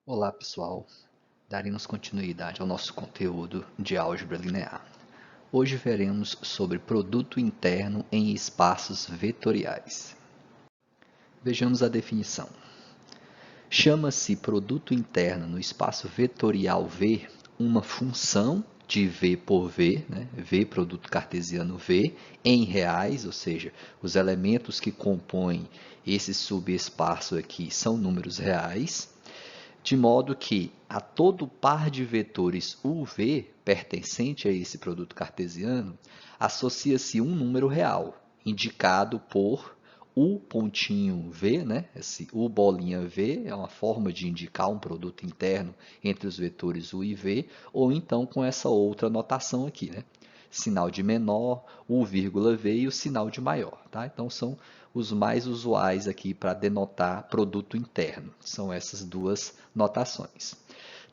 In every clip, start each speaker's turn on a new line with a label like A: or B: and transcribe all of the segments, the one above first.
A: Olá pessoal, daremos continuidade ao nosso conteúdo de álgebra linear. Hoje veremos sobre produto interno em espaços vetoriais. Vejamos a definição. Chama-se produto interno no espaço vetorial V uma função de V por V, V produto cartesiano V, em reais, ou seja, os elementos que compõem esse subespaço aqui são números reais, de modo que a todo par de vetores UV pertencente a esse produto cartesiano, associa-se um número real, indicado por U pontinho V, Esse U bolinha V é uma forma de indicar um produto interno entre os vetores U e V, ou então com essa outra notação aqui, Sinal de menor, U vírgula V e o sinal de maior, tá? Então são os mais usuais aqui para denotar produto interno. São essas duas notações.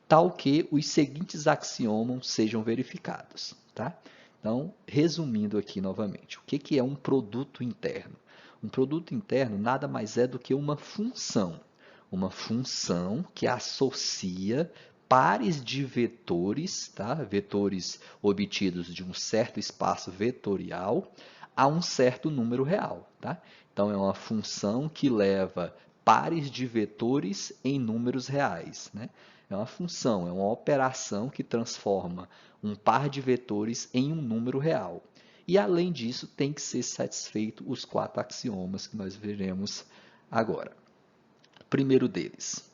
A: Tal que os seguintes axiomas sejam verificados, tá? Então, resumindo aqui novamente, o que é um produto interno? Um produto interno nada mais é do que uma função que associa pares de vetores, tá? Vetores obtidos de um certo espaço vetorial a um certo número real, tá? Então, é uma função que leva pares de vetores em números reais, É uma função, é uma operação que transforma um par de vetores em um número real. E, além disso, tem que ser satisfeito os quatro axiomas que nós veremos agora. Primeiro deles,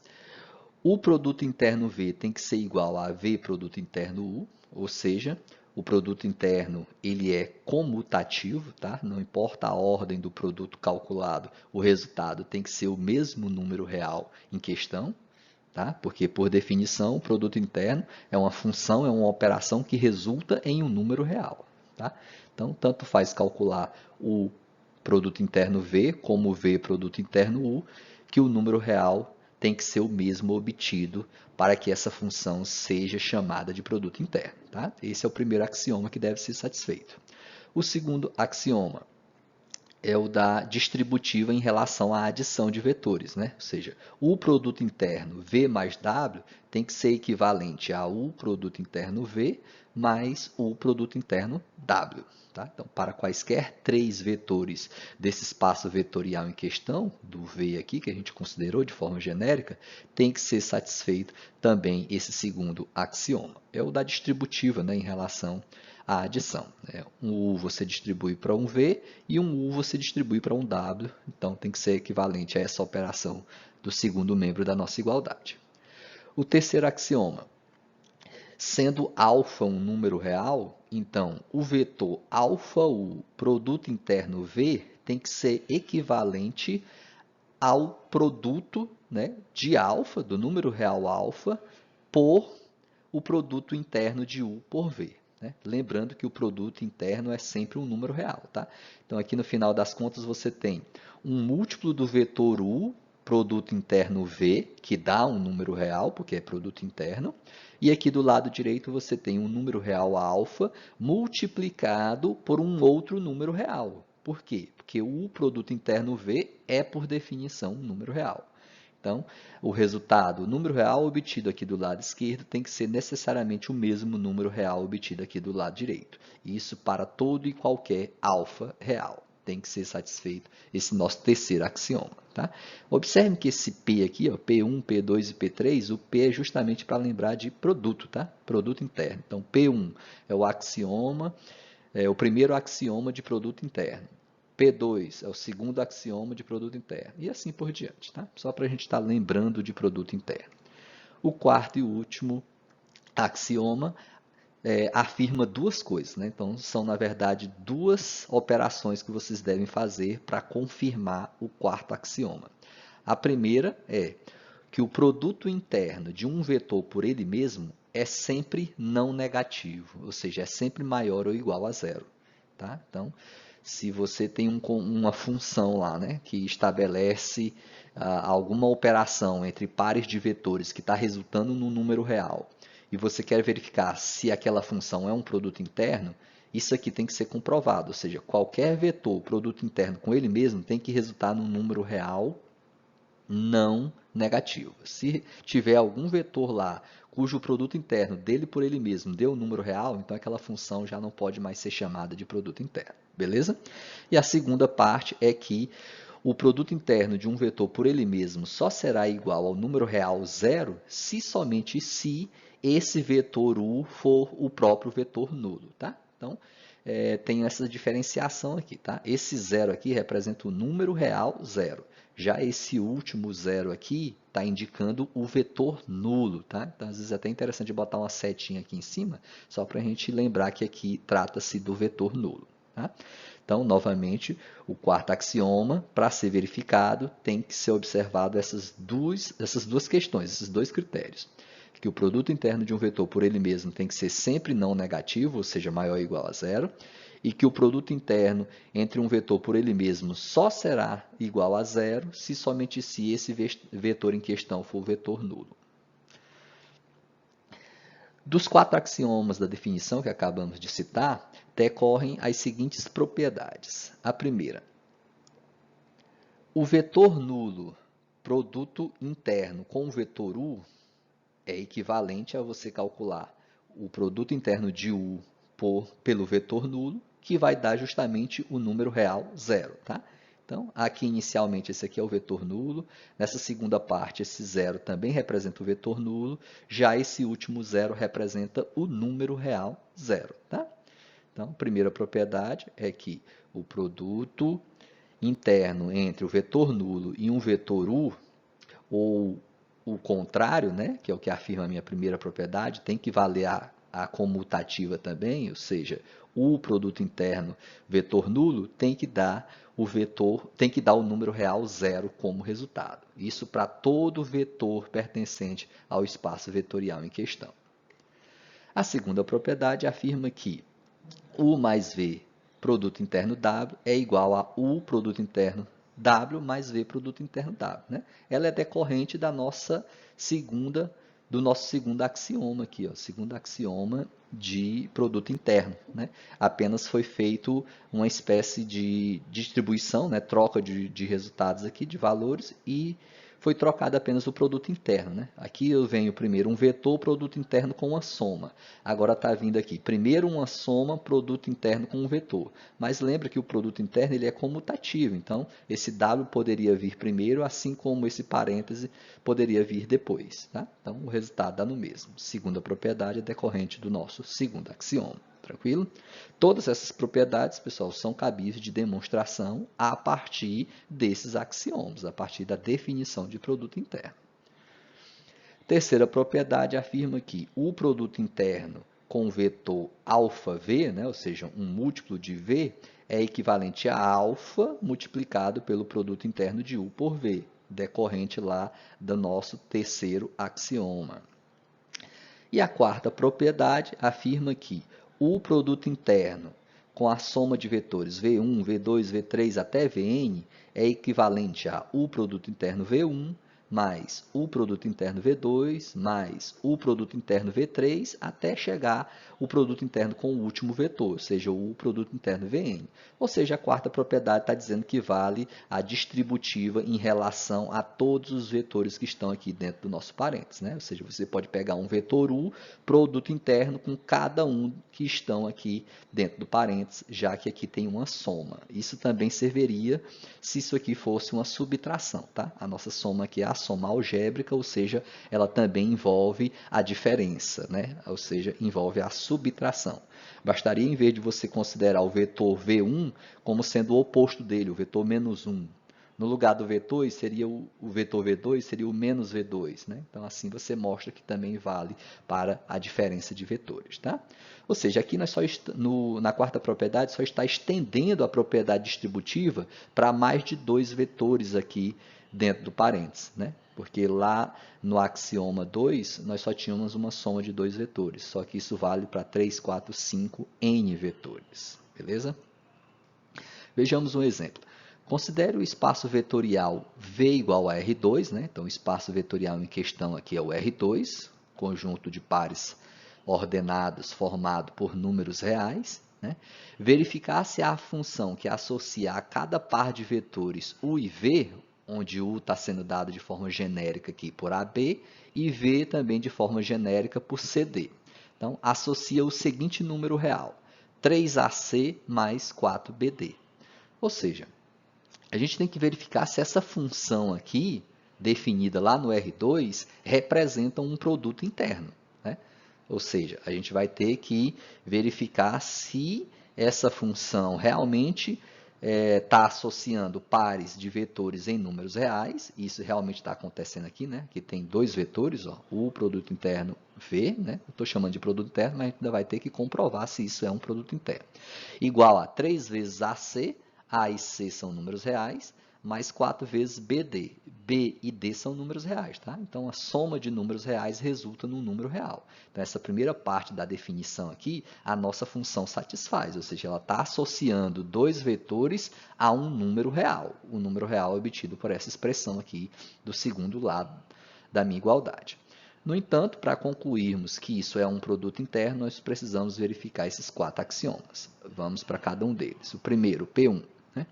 A: o produto interno V tem que ser igual a V produto interno U, ou seja, o produto interno ele é comutativo, tá? Não importa a ordem do produto calculado, o resultado tem que ser o mesmo número real em questão, tá? Porque, por definição, o produto interno é uma função, é uma operação que resulta em um número real, tá? Então, tanto faz calcular o produto interno V como o V produto interno U, que o número real tem que ser o mesmo obtido para que essa função seja chamada de produto interno, tá? Esse é o primeiro axioma que deve ser satisfeito. O segundo axioma é o da distributiva em relação à adição de vetores, Ou seja, o produto interno V mais W tem que ser equivalente a U produto interno V mais U produto interno W. Tá? Então, para quaisquer três vetores desse espaço vetorial em questão, do V aqui, que a gente considerou de forma genérica, tem que ser satisfeito também esse segundo axioma. É o da distributiva em relação à adição. Um U você distribui para um V e um U você distribui para um W, então tem que ser equivalente a essa operação do segundo membro da nossa igualdade. O terceiro axioma, sendo alfa um número real, então o vetor alfa-U produto interno V tem que ser equivalente ao produto de alfa, do número real alfa, por o produto interno de U por V. Lembrando que o produto interno é sempre um número real. Tá? Então, aqui no final das contas, você tem um múltiplo do vetor U, produto interno V, que dá um número real, porque é produto interno. E aqui do lado direito você tem um número real alfa multiplicado por um outro número real. Por quê? Porque o produto interno V é, por definição, um número real. Então, o resultado, o número real obtido aqui do lado esquerdo, tem que ser necessariamente o mesmo número real obtido aqui do lado direito. Isso para todo e qualquer alfa real. Tem que ser satisfeito esse nosso terceiro axioma. Tá? Observe que esse P aqui, P1, P2 e P3, o P é justamente para lembrar de produto, tá? Produto interno. Então, P1 é o axioma, é o primeiro axioma de produto interno. P2 é o segundo axioma de produto interno. E assim por diante, tá? Só para a gente estar lembrando de produto interno. O quarto e último axioma afirma duas coisas, Então, são, na verdade, duas operações que vocês devem fazer para confirmar o quarto axioma. A primeira é que o produto interno de um vetor por ele mesmo é sempre não negativo, ou seja, é sempre maior ou igual a zero. Tá? Então, se você tem uma função lá que estabelece alguma operação entre pares de vetores que está resultando num número real, e você quer verificar se aquela função é um produto interno, isso aqui tem que ser comprovado, ou seja, qualquer vetor, produto interno com ele mesmo, tem que resultar num número real não negativa. Se tiver algum vetor lá cujo produto interno dele por ele mesmo deu um número real, então aquela função já não pode mais ser chamada de produto interno, beleza? E a segunda parte é que o produto interno de um vetor por ele mesmo só será igual ao número real zero se somente se esse vetor u for o próprio vetor nulo, tá? Então, tem essa diferenciação aqui, tá? Esse zero aqui representa o número real zero. Já esse último zero aqui está indicando o vetor nulo, tá? Então, às vezes é até interessante botar uma setinha aqui em cima, só para a gente lembrar que aqui trata-se do vetor nulo, tá? Então, novamente, o quarto axioma, para ser verificado, tem que ser observado essas duas questões, esses dois critérios. Que o produto interno de um vetor por ele mesmo tem que ser sempre não negativo, ou seja, maior ou igual a zero, e que o produto interno entre um vetor por ele mesmo só será igual a zero se somente se esse vetor em questão for o vetor nulo. Dos quatro axiomas da definição que acabamos de citar, decorrem as seguintes propriedades. A primeira, o vetor nulo, produto interno com o vetor u, é equivalente a você calcular o produto interno de u pelo vetor nulo, que vai dar justamente o número real zero, tá? Então, aqui inicialmente esse aqui é o vetor nulo, nessa segunda parte esse zero também representa o vetor nulo, já esse último zero representa o número real zero, tá? Então, a primeira propriedade é que o produto interno entre o vetor nulo e um vetor u, ou o contrário, né, que é o que afirma a minha primeira propriedade, tem que valer a comutativa também, ou seja, o produto interno vetor nulo tem que dar o número real zero como resultado. Isso para todo vetor pertencente ao espaço vetorial em questão. A segunda propriedade afirma que U mais V produto interno W é igual a U produto interno W mais V produto interno W, né? Ela é decorrente do nosso segundo axioma aqui, ó, segundo axioma de produto interno, né? Apenas foi feito uma espécie de distribuição, né? Troca de resultados aqui, de valores, e foi trocado apenas o produto interno, né? Aqui eu venho primeiro um vetor produto interno com uma soma. Agora está vindo aqui primeiro uma soma produto interno com um vetor. Mas lembra que o produto interno ele é comutativo, então esse W poderia vir primeiro, assim como esse parêntese poderia vir depois, tá? Então o resultado dá no mesmo. Segunda propriedade é decorrente do nosso segundo axioma. Tranquilo? Todas essas propriedades, pessoal, são cabíveis de demonstração a partir desses axiomas, a partir da definição de produto interno. Terceira propriedade afirma que o produto interno com o vetor αv, né, ou seja, um múltiplo de v, é equivalente a alfa multiplicado pelo produto interno de u por v, decorrente lá do nosso terceiro axioma. E a quarta propriedade afirma que o produto interno com a soma de vetores V1, V2, V3 até Vn é equivalente a o produto interno V1 mais o produto interno V2 mais o produto interno V3 até chegar o produto interno com o último vetor, ou seja, o produto interno Vn. Ou seja, a quarta propriedade está dizendo que vale a distributiva em relação a todos os vetores que estão aqui dentro do nosso parênteses, né? Ou seja, você pode pegar um vetor U, produto interno com cada um que estão aqui dentro do parênteses, já que aqui tem uma soma. Isso também serviria se isso aqui fosse uma subtração, tá? A nossa soma aqui é a soma algébrica, ou seja, ela também envolve a diferença, né? Ou seja, envolve a subtração. Bastaria, em vez de você considerar o vetor V1 como sendo o oposto dele, o vetor menos 1. No lugar do V2, seria o vetor V2 seria o menos V2, né? Então, assim você mostra que também vale para a diferença de vetores, tá? Ou seja, aqui nós na quarta propriedade só está estendendo a propriedade distributiva para mais de dois vetores aqui dentro do parênteses, né? Porque lá no axioma 2, nós só tínhamos uma soma de dois vetores, só que isso vale para 3, 4, 5, n vetores, beleza? Vejamos um exemplo. Considere o espaço vetorial V igual a R2, né? Então o espaço vetorial em questão aqui é o R2, conjunto de pares ordenados formado por números reais, né? Verificar se a função que associa a cada par de vetores U e V, onde U está sendo dado de forma genérica aqui por AB e V também de forma genérica por CD. Então, associa o seguinte número real, 3AC mais 4BD. Ou seja, a gente tem que verificar se essa função aqui, definida lá no R2, representa um produto interno, né? Ou seja, a gente vai ter que verificar se essa função realmente está associando pares de vetores em números reais. Isso realmente está acontecendo aqui, né? Que tem dois vetores, ó, o produto interno V, né? Eu estou chamando de produto interno, mas a gente ainda vai ter que comprovar se isso é um produto interno. Igual a 3 vezes AC, A e C são números reais, mais 4 vezes BD. B e D são números reais, tá? Então, a soma de números reais resulta num número real. Então, essa primeira parte da definição aqui, a nossa função satisfaz, ou seja, ela está associando dois vetores a um número real. O número real é obtido por essa expressão aqui do segundo lado da minha igualdade. No entanto, para concluirmos que isso é um produto interno, nós precisamos verificar esses 4 axiomas. Vamos para cada um deles. O primeiro, P1, né?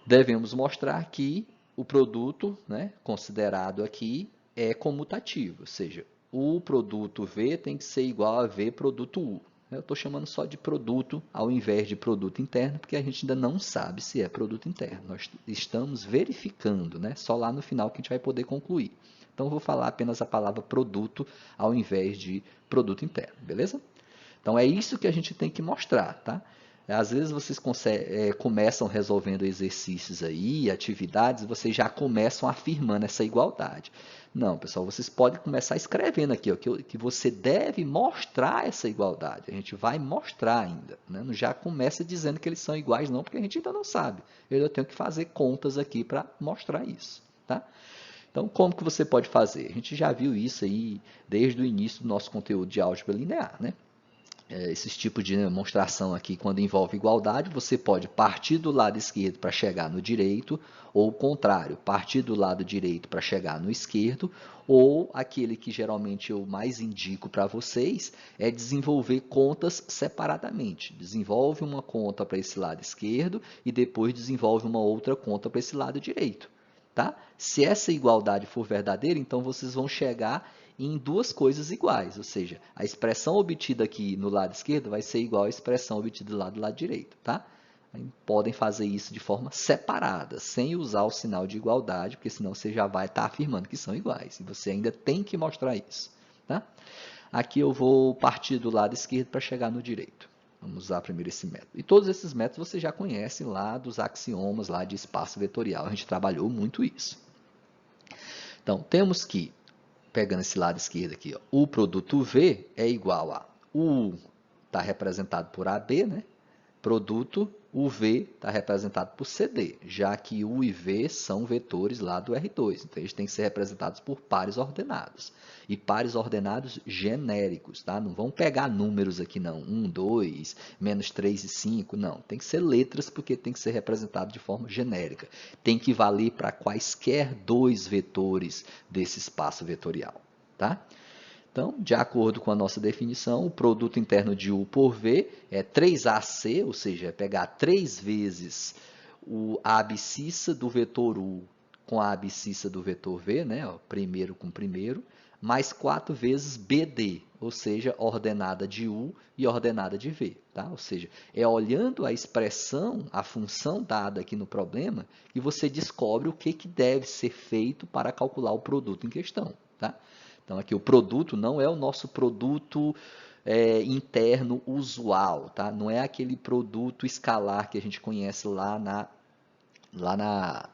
A: Devemos mostrar que o produto, né, considerado aqui é comutativo, ou seja, o produto V tem que ser igual a V produto U. Eu estou chamando só de produto ao invés de produto interno, porque a gente ainda não sabe se é produto interno. Nós estamos verificando, né? Só lá no final que a gente vai poder concluir. Então, eu vou falar apenas a palavra produto ao invés de produto interno, beleza? Então, é isso que a gente tem que mostrar, tá? Às vezes vocês começam resolvendo exercícios aí, atividades, e vocês já começam afirmando essa igualdade. Não, pessoal, vocês podem começar escrevendo aqui, ó, que você deve mostrar essa igualdade. A gente vai mostrar ainda, né? Não já começa dizendo que eles são iguais, não, porque a gente ainda não sabe. Eu tenho que fazer contas aqui para mostrar isso, tá? Então, como que você pode fazer? A gente já viu isso aí desde o início do nosso conteúdo de álgebra linear, né? Esses tipos de demonstração aqui, quando envolve igualdade, você pode partir do lado esquerdo para chegar no direito, ou o contrário, partir do lado direito para chegar no esquerdo, ou aquele que geralmente eu mais indico para vocês é desenvolver contas separadamente. Desenvolve uma conta para esse lado esquerdo e depois desenvolve uma outra conta para esse lado direito. Tá? Se essa igualdade for verdadeira, então vocês vão chegar em duas coisas iguais, ou seja, a expressão obtida aqui no lado esquerdo vai ser igual à expressão obtida lá do lado direito, tá? Podem fazer isso de forma separada, sem usar o sinal de igualdade, porque senão você já vai estar afirmando que são iguais, e você ainda tem que mostrar isso, tá? Aqui eu vou partir do lado esquerdo para chegar no direito. Vamos usar primeiro esse método. E todos esses métodos você já conhece lá dos axiomas lá de espaço vetorial, a gente trabalhou muito isso. Então, temos que pegando esse lado esquerdo aqui, ó, o produto V é igual a U está representado por AB, né? Produto, o V está representado por CD, já que U e V são vetores lá do R2. Então, eles têm que ser representados por pares ordenados. E pares ordenados genéricos, tá? Não vão pegar números aqui, não. 1, 2, menos 3 e 5, não. Tem que ser letras, porque tem que ser representado de forma genérica. Tem que valer para quaisquer dois vetores desse espaço vetorial, tá? Então, de acordo com a nossa definição, o produto interno de U por V é 3AC, ou seja, é pegar 3 vezes a abscissa do vetor U com a abscissa do vetor V, né? Ó, primeiro com primeiro, mais 4 vezes BD, ou seja, ordenada de U e ordenada de V. Tá? Ou seja, é olhando a expressão, a função dada aqui no problema, que você descobre o que deve ser feito para calcular o produto em questão. Tá? Então, aqui o produto não é o nosso produto interno usual, tá? Não é aquele produto escalar que a gente conhece lá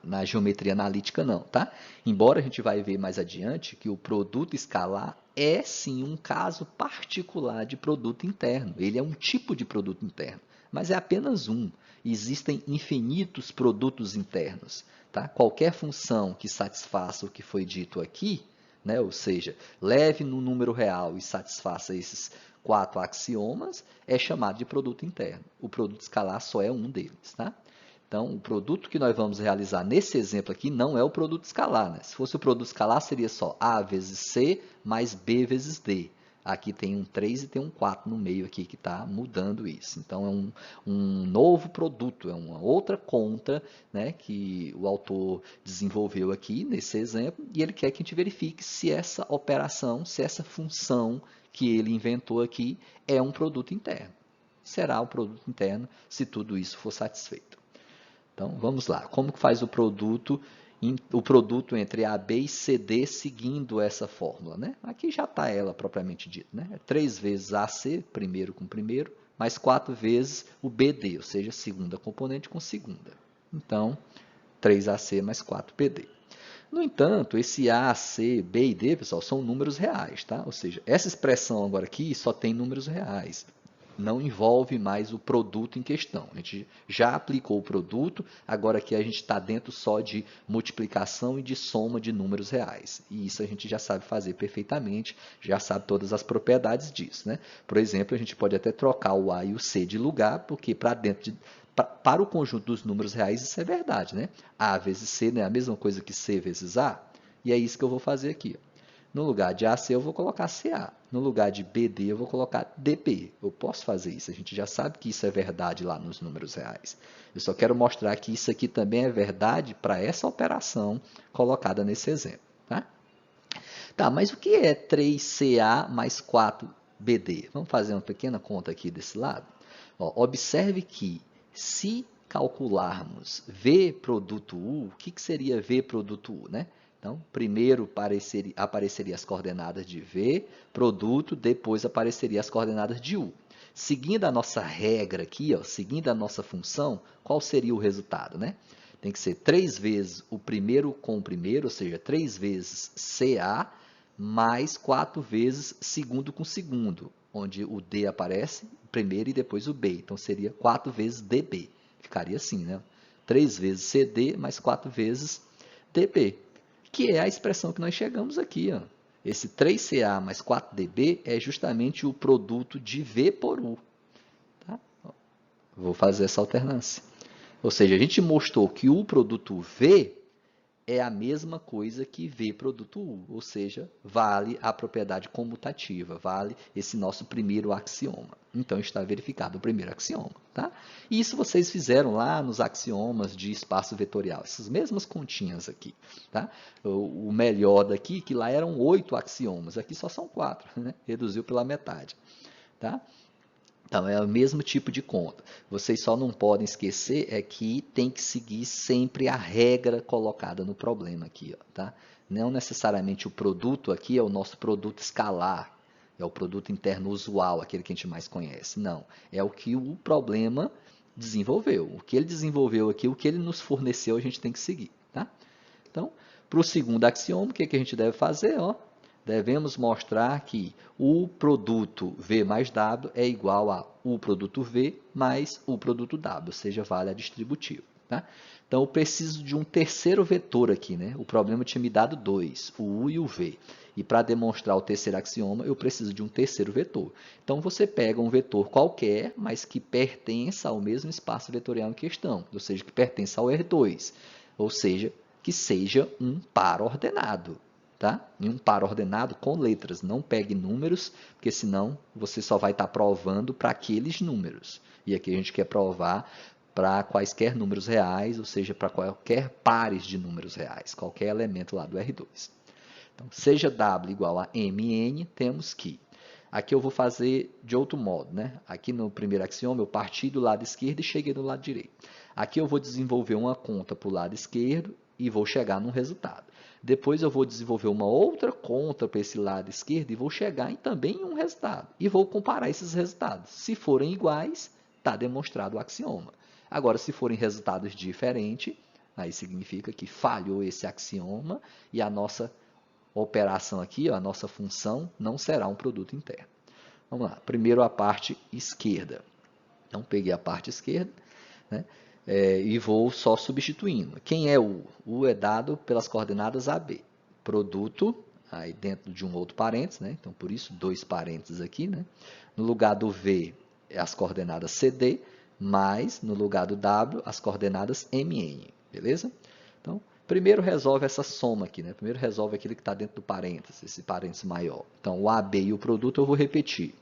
A: na geometria analítica, não, tá? Embora a gente vai ver mais adiante que o produto escalar é sim um caso particular de produto interno. Ele é um tipo de produto interno, mas é apenas um. Existem infinitos produtos internos, tá? Qualquer função que satisfaça o que foi dito aqui, né? Ou seja, leve no número real e satisfaça esses 4 axiomas, é chamado de produto interno. O produto escalar só é um deles, tá? Então, o produto que nós vamos realizar nesse exemplo aqui não é o produto escalar, né? Se fosse o produto escalar, seria só A vezes C mais B vezes D. Aqui tem um 3 e tem um 4 no meio aqui que está mudando isso. Então, é um novo produto, é uma outra conta, né, que o autor desenvolveu aqui nesse exemplo, e ele quer que a gente verifique se essa operação, se essa função que ele inventou aqui é um produto interno. Será um produto interno se tudo isso for satisfeito. Então, vamos lá. Como que faz o produto entre AB e CD seguindo essa fórmula, né? Aqui já está ela propriamente dita, né? É 3 vezes AC, primeiro com primeiro, mais 4 vezes o BD, ou seja, segunda componente com segunda. Então, 3AC mais 4BD. No entanto, esse A, C, B e D, pessoal, são números reais, tá? Ou seja, essa expressão agora aqui só tem números reais. Não envolve mais o produto em questão. A gente já aplicou o produto, agora aqui a gente está dentro só de multiplicação e de soma de números reais. E isso a gente já sabe fazer perfeitamente, já sabe todas as propriedades disso, né? Por exemplo, a gente pode até trocar o A e o C de lugar, porque para o conjunto dos números reais isso é verdade, né? A vezes C não é a mesma coisa que C vezes A, e é isso que eu vou fazer aqui. No lugar de AC eu vou colocar CA. No lugar de BD eu vou colocar DB. Eu posso fazer isso. A gente já sabe que isso é verdade lá nos números reais. Eu só quero mostrar que isso aqui também é verdade para essa operação colocada nesse exemplo. Tá, mas o que é 3CA mais 4BD? Vamos fazer uma pequena conta aqui desse lado. Ó, observe que se calcularmos V produto U, o que seria V produto U, né? Então, primeiro apareceria as coordenadas de V, produto, depois apareceria as coordenadas de U. Seguindo a nossa regra aqui, ó, seguindo a nossa função, qual seria o resultado, né? Tem que ser 3 vezes o primeiro com o primeiro, ou seja, 3 vezes CA, mais 4 vezes segundo com segundo, onde o D aparece primeiro e depois o B. Então, seria 4 vezes DB. Ficaria assim, né? 3 vezes CD mais 4 vezes DB, que é a expressão que nós chegamos aqui. Ó. Esse 3CA mais 4DB é justamente o produto de V por U. Tá? Vou fazer essa alternância. Ou seja, a gente mostrou que o produto V é a mesma coisa que V produto U, ou seja, vale a propriedade comutativa, vale esse nosso primeiro axioma. Então, está verificado o primeiro axioma. Tá? E isso vocês fizeram lá nos axiomas de espaço vetorial, essas mesmas continhas aqui. Tá? O melhor daqui, que lá eram 8 axiomas, aqui só são 4, né? Reduziu pela metade. Tá? Então, é o mesmo tipo de conta. Vocês só não podem esquecer é que tem que seguir sempre a regra colocada no problema aqui. Ó, tá? Não necessariamente o produto aqui é o nosso produto escalar, é o produto interno usual, aquele que a gente mais conhece. Não, é o que o problema desenvolveu. O que ele desenvolveu aqui, o que ele nos forneceu, a gente tem que seguir. Tá? Então, para o segundo axioma, o que a gente deve fazer? Ó, devemos mostrar que o produto V mais W é igual a U produto V mais U produto W, ou seja, vale a distributiva. Tá? Então, eu preciso de um terceiro vetor aqui. Né? O problema tinha me dado 2, o U e o V. E para demonstrar o terceiro axioma, eu preciso de um terceiro vetor. Então, você pega um vetor qualquer, mas que pertença ao mesmo espaço vetorial em questão, ou seja, que pertença ao R2, ou seja, que seja um par ordenado. Tá? Em um par ordenado com letras, não pegue números, porque senão você só vai estar provando para aqueles números. E aqui a gente quer provar para quaisquer números reais, ou seja, para qualquer pares de números reais, qualquer elemento lá do R2. Então, seja W igual a MN, temos que... Aqui eu vou fazer de outro modo. Né? Aqui no primeiro axioma eu parti do lado esquerdo e cheguei do lado direito. Aqui eu vou desenvolver uma conta para o lado esquerdo e vou chegar num resultado. Depois eu vou desenvolver uma outra conta para esse lado esquerdo e vou chegar também em um resultado. E vou comparar esses resultados. Se forem iguais, está demonstrado o axioma. Agora, se forem resultados diferentes, aí significa que falhou esse axioma e a nossa operação aqui, ó, a nossa função, não será um produto interno. Vamos lá. Primeiro a parte esquerda. Então, peguei a parte esquerda, né? E vou só substituindo. Quem é U? U é dado pelas coordenadas AB. Produto, aí dentro de um outro parênteses, né? Então, por isso, 2 parênteses aqui. Né? No lugar do V, é as coordenadas CD, mais no lugar do W, as coordenadas MN. Beleza? Então, primeiro resolve essa soma aqui, né? Primeiro resolve aquilo que está dentro do parênteses, esse parênteses maior. Então, o AB e o produto eu vou repetir.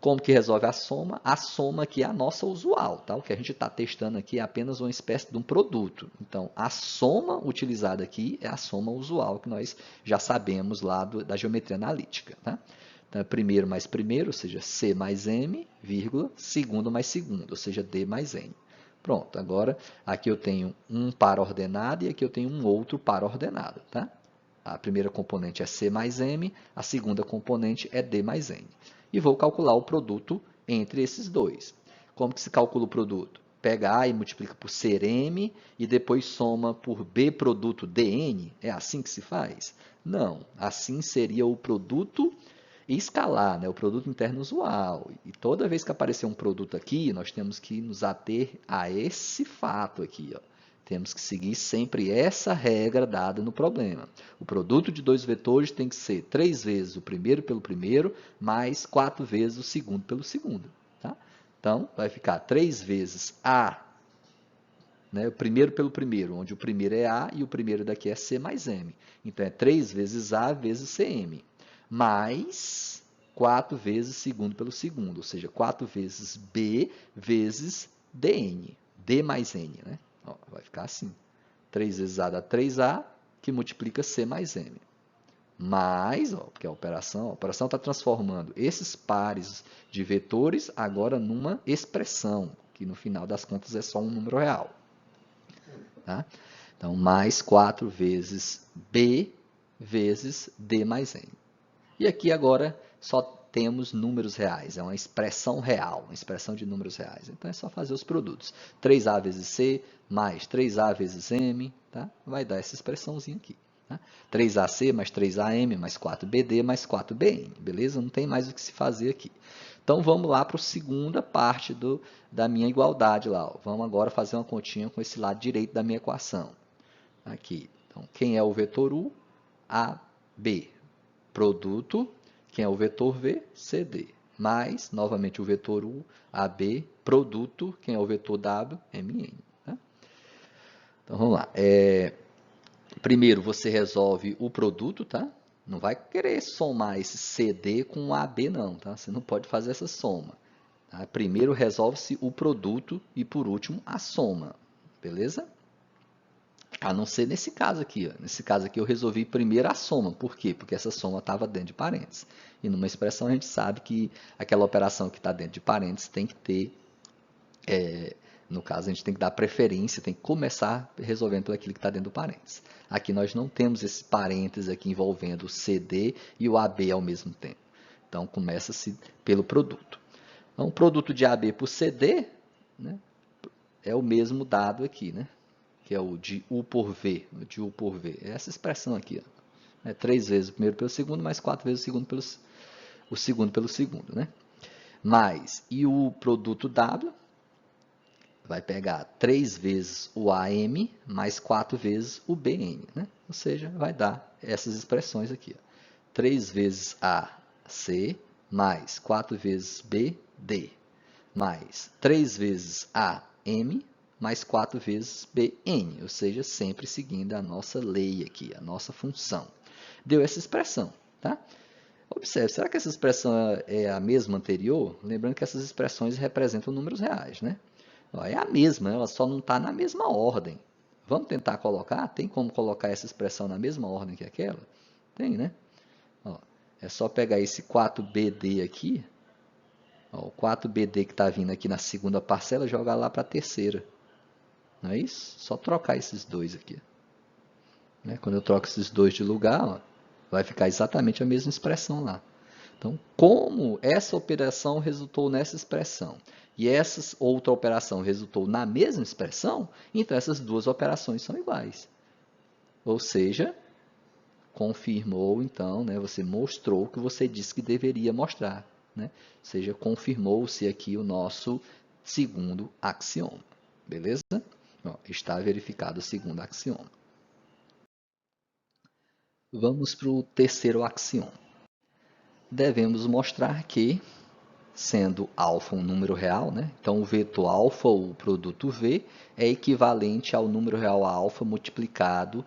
A: Como que resolve a soma? A soma aqui é a nossa usual, tá? O que a gente está testando aqui é apenas uma espécie de um produto. Então, a soma utilizada aqui é a soma usual, que nós já sabemos lá da geometria analítica, tá? Então, primeiro mais primeiro, ou seja, C mais M, vírgula, segundo mais segundo, ou seja, D mais N. Pronto, agora aqui eu tenho um par ordenado e aqui eu tenho um outro par ordenado, tá? A primeira componente é C mais M, a segunda componente é D mais N. E vou calcular o produto entre esses dois. Como que se calcula o produto? Pega A e multiplica por CM e depois soma por B produto DN? É assim que se faz? Não, assim seria o produto escalar, né? O produto interno usual. E toda vez que aparecer um produto aqui, nós temos que nos ater a esse fato aqui, ó. Temos que seguir sempre essa regra dada no problema. O produto de dois vetores tem que ser 3 vezes o primeiro pelo primeiro, mais 4 vezes o segundo pelo segundo. Tá? Então, vai ficar 3 vezes A, né, o primeiro pelo primeiro, onde o primeiro é A e o primeiro daqui é C mais M. Então, é 3 vezes A vezes CM, mais 4 vezes segundo pelo segundo, ou seja, 4 vezes B vezes DN, D mais N, né? Ó, vai ficar assim. 3 vezes A dá 3A, que multiplica C mais M. Mais, ó, porque a operação está transformando esses pares de vetores agora numa expressão, que no final das contas é só um número real. Tá? Então, mais 4 vezes B vezes D mais N. E aqui agora só temos números reais, é uma expressão real, uma expressão de números reais. Então é só fazer os produtos. 3A vezes C mais 3A vezes M, tá? Vai dar essa expressãozinha aqui. Tá? 3AC mais 3AM mais 4BD mais 4BN, beleza? Não tem mais o que se fazer aqui. Então vamos lá para a segunda parte da minha igualdade lá. Ó. Vamos agora fazer uma continha com esse lado direito da minha equação. Aqui. Então, quem é o vetor U? AB. Produto, quem é o vetor V? CD. Mais, novamente, o vetor U, AB, produto, quem é o vetor W? MN. Tá? Então, vamos lá. Primeiro, você resolve o produto, tá? Não vai querer somar esse CD com o AB, não, tá? Você não pode fazer essa soma. Tá? Primeiro, resolve-se o produto e, por último, a soma. Beleza? A não ser nesse caso aqui. Ó. Nesse caso aqui eu resolvi primeiro a soma. Por quê? Porque essa soma estava dentro de parênteses. E numa expressão a gente sabe que aquela operação que está dentro de parênteses tem que ter, no caso a gente tem que dar preferência, tem que começar resolvendo pelo aquilo que está dentro do parênteses. Aqui nós não temos esse parênteses aqui envolvendo o CD e o AB ao mesmo tempo. Então começa-se pelo produto. Então o produto de AB por CD, né, é o mesmo dado aqui, né? Que é o de U por V, de U por V. É essa expressão aqui. Ó. 3 vezes o primeiro pelo segundo, mais 4 vezes o segundo pelo segundo. Né? Mais, e o produto W vai pegar 3 vezes o AM, mais 4 vezes o BN. Né? Ou seja, vai dar essas expressões aqui. Ó. 3 vezes AC, mais 4 vezes BD, mais 3 vezes AM, mais 4 vezes Bn, ou seja, sempre seguindo a nossa lei aqui, a nossa função. Deu essa expressão, tá? Observe, será que essa expressão é a mesma anterior? Lembrando que essas expressões representam números reais, né? É a mesma, ela só não está na mesma ordem. Vamos tentar colocar? Tem como colocar essa expressão na mesma ordem que aquela? Tem, né? Ó, é só pegar esse 4BD aqui, ó, o 4BD que está vindo aqui na segunda parcela, jogar lá para a terceira. Não é isso? Só trocar esses dois aqui. Né? Quando eu troco esses dois de lugar, ó, vai ficar exatamente a mesma expressão lá. Então, como essa operação resultou nessa expressão e essa outra operação resultou na mesma expressão, então essas duas operações são iguais. Ou seja, confirmou, então, né, você mostrou o que você disse que deveria mostrar. Né? Ou seja, confirmou-se aqui o nosso segundo axioma. Beleza? Ó, está verificado o segundo axioma. Vamos para o terceiro axioma. Devemos mostrar que sendo alfa um número real, né? Então o vetor alfa, o produto V, é equivalente ao número real alfa multiplicado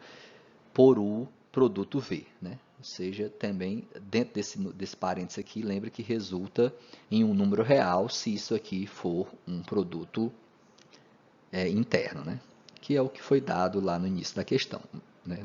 A: por o produto V, né? Ou seja, também dentro desse parênteses aqui, lembra que resulta em um número real se isso aqui for um produto interno, né? Que é o que foi dado lá no início da questão. Né?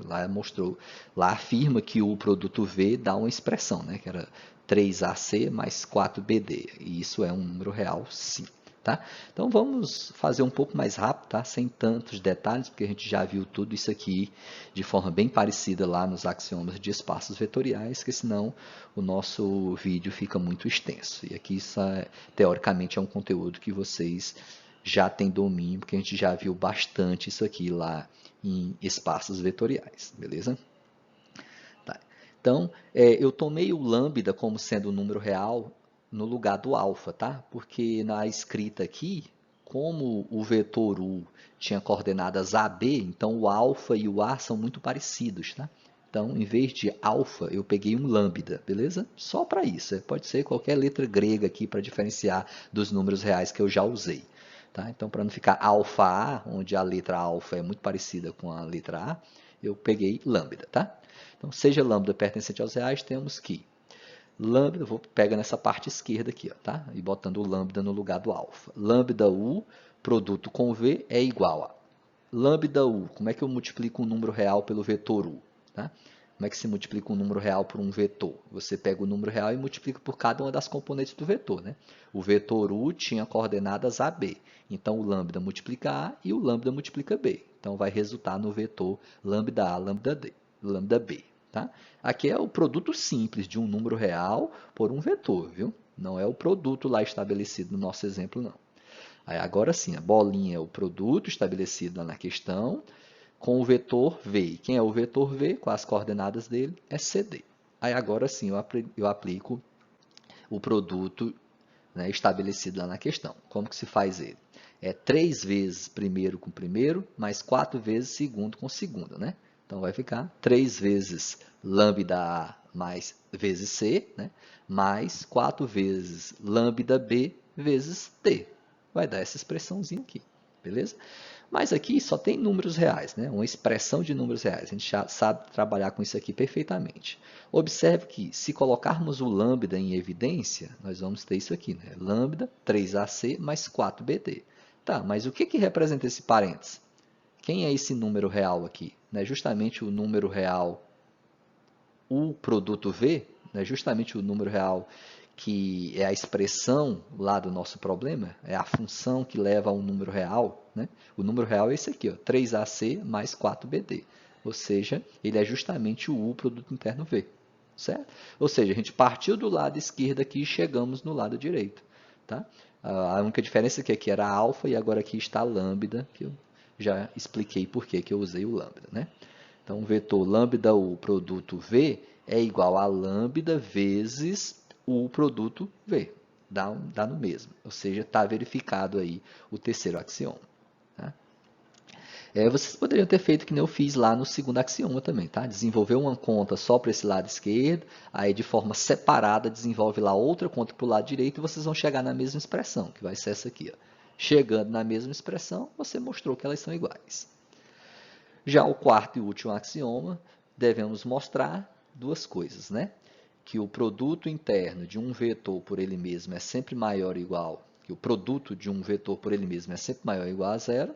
A: Lá afirma que o produto V dá uma expressão, né? Que era 3AC mais 4BD, e isso é um número real, sim. Tá? Então vamos fazer um pouco mais rápido, tá? Sem tantos detalhes, porque a gente já viu tudo isso aqui de forma bem parecida lá nos axiomas de espaços vetoriais, que senão o nosso vídeo fica muito extenso. E aqui isso teoricamente é um conteúdo que vocês já têm domínio, porque a gente já viu bastante isso aqui lá em espaços vetoriais, beleza? Tá. Então, eu tomei o lambda como sendo o número real no lugar do alfa, tá? Porque na escrita aqui, como o vetor U tinha coordenadas AB, então o alfa e o A são muito parecidos, tá? Então, em vez de alfa, eu peguei um lambda, beleza? Só para isso. Pode ser qualquer letra grega aqui para diferenciar dos números reais que eu já usei. Tá? Então, para não ficar alfa A, onde a letra alfa é muito parecida com a letra A, eu peguei lambda, tá? Então, seja lambda pertencente aos reais, temos que lambda, vou pegar nessa parte esquerda aqui, ó, tá? E botando o lambda no lugar do alfa. Lambda U, produto com V, é igual a lambda U. Como é que eu multiplico um número real pelo vetor U? Tá? Como é que se multiplica um número real por um vetor? Você pega o número real e multiplica por cada uma das componentes do vetor. Né? O vetor U tinha coordenadas AB. Então, o lambda multiplica A e o lambda multiplica B. Então, vai resultar no vetor lambda A, lambda B. Tá? Aqui é o produto simples de um número real por um vetor, viu? Não é o produto lá estabelecido no nosso exemplo, não. Aí, agora sim, a bolinha é o produto estabelecido lá na questão com o vetor V. E quem é o vetor V? Com as coordenadas dele é CD. Aí agora sim eu aplico o produto, né, estabelecido lá na questão. Como que se faz ele? É 3 vezes primeiro com primeiro, mais 4 vezes segundo com segundo. Né? Então vai ficar 3 vezes lambda A mais vezes C, né? Mais 4 vezes lambda B vezes T. Vai dar essa expressãozinha aqui, beleza? Mas aqui só tem números reais, né? Uma expressão de números reais. A gente já sabe trabalhar com isso aqui perfeitamente. Observe que, se colocarmos o lambda em evidência, nós vamos ter isso aqui, né? Lambda 3AC mais 4BD. Tá, mas o que representa esse parênteses? Quem é esse número real aqui? Não é justamente o número real, o produto V? Não é justamente o número real que é a expressão lá do nosso problema, é a função que leva ao número real, né? O número real é esse aqui, ó, 3AC mais 4BD. Ou seja, ele é justamente o U produto interno V. Certo? Ou seja, a gente partiu do lado esquerdo aqui e chegamos no lado direito. Tá? A única diferença é que aqui era alfa e agora aqui está lambda, que eu já expliquei por que eu usei o lambda. Né? Então, o vetor lambda U produto V é igual a lambda vezes o produto V. Dá no mesmo. Ou seja, está verificado aí o terceiro axioma. Tá? Vocês poderiam ter feito que nem eu fiz lá no segundo axioma também, tá? Desenvolver uma conta só para esse lado esquerdo, aí de forma separada desenvolve lá outra conta para o lado direito e vocês vão chegar na mesma expressão, que vai ser essa aqui. Ó. Chegando na mesma expressão, você mostrou que elas são iguais. Já o quarto e último axioma, devemos mostrar duas coisas, né? Que o produto interno de um vetor por ele mesmo é sempre maior ou igual, que o produto de um vetor por ele mesmo é sempre maior ou igual a zero,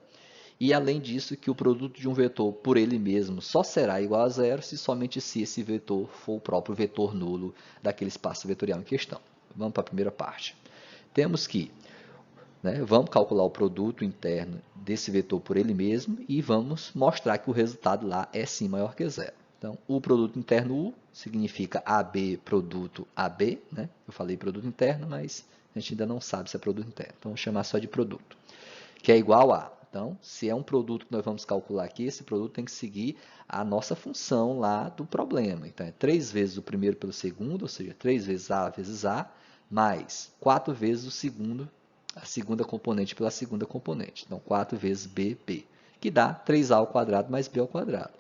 A: e além disso, que o produto de um vetor por ele mesmo só será igual a zero se somente se esse vetor for o próprio vetor nulo daquele espaço vetorial em questão. Vamos para a primeira parte. Temos que, né, vamos calcular o produto interno desse vetor por ele mesmo e vamos mostrar que o resultado lá é sim maior que zero. Então, o produto interno U significa AB produto AB, né? Eu falei produto interno, mas a gente ainda não sabe se é produto interno. Então, vamos chamar só de produto, que é igual a. Então, se é um produto que nós vamos calcular aqui, esse produto tem que seguir a nossa função lá do problema. Então, é 3 vezes o primeiro pelo segundo, ou seja, 3 vezes A, mais 4 vezes o segundo, a segunda componente pela segunda componente. Então, 4 vezes B, B, que dá 3A ao quadrado mais B ao quadrado.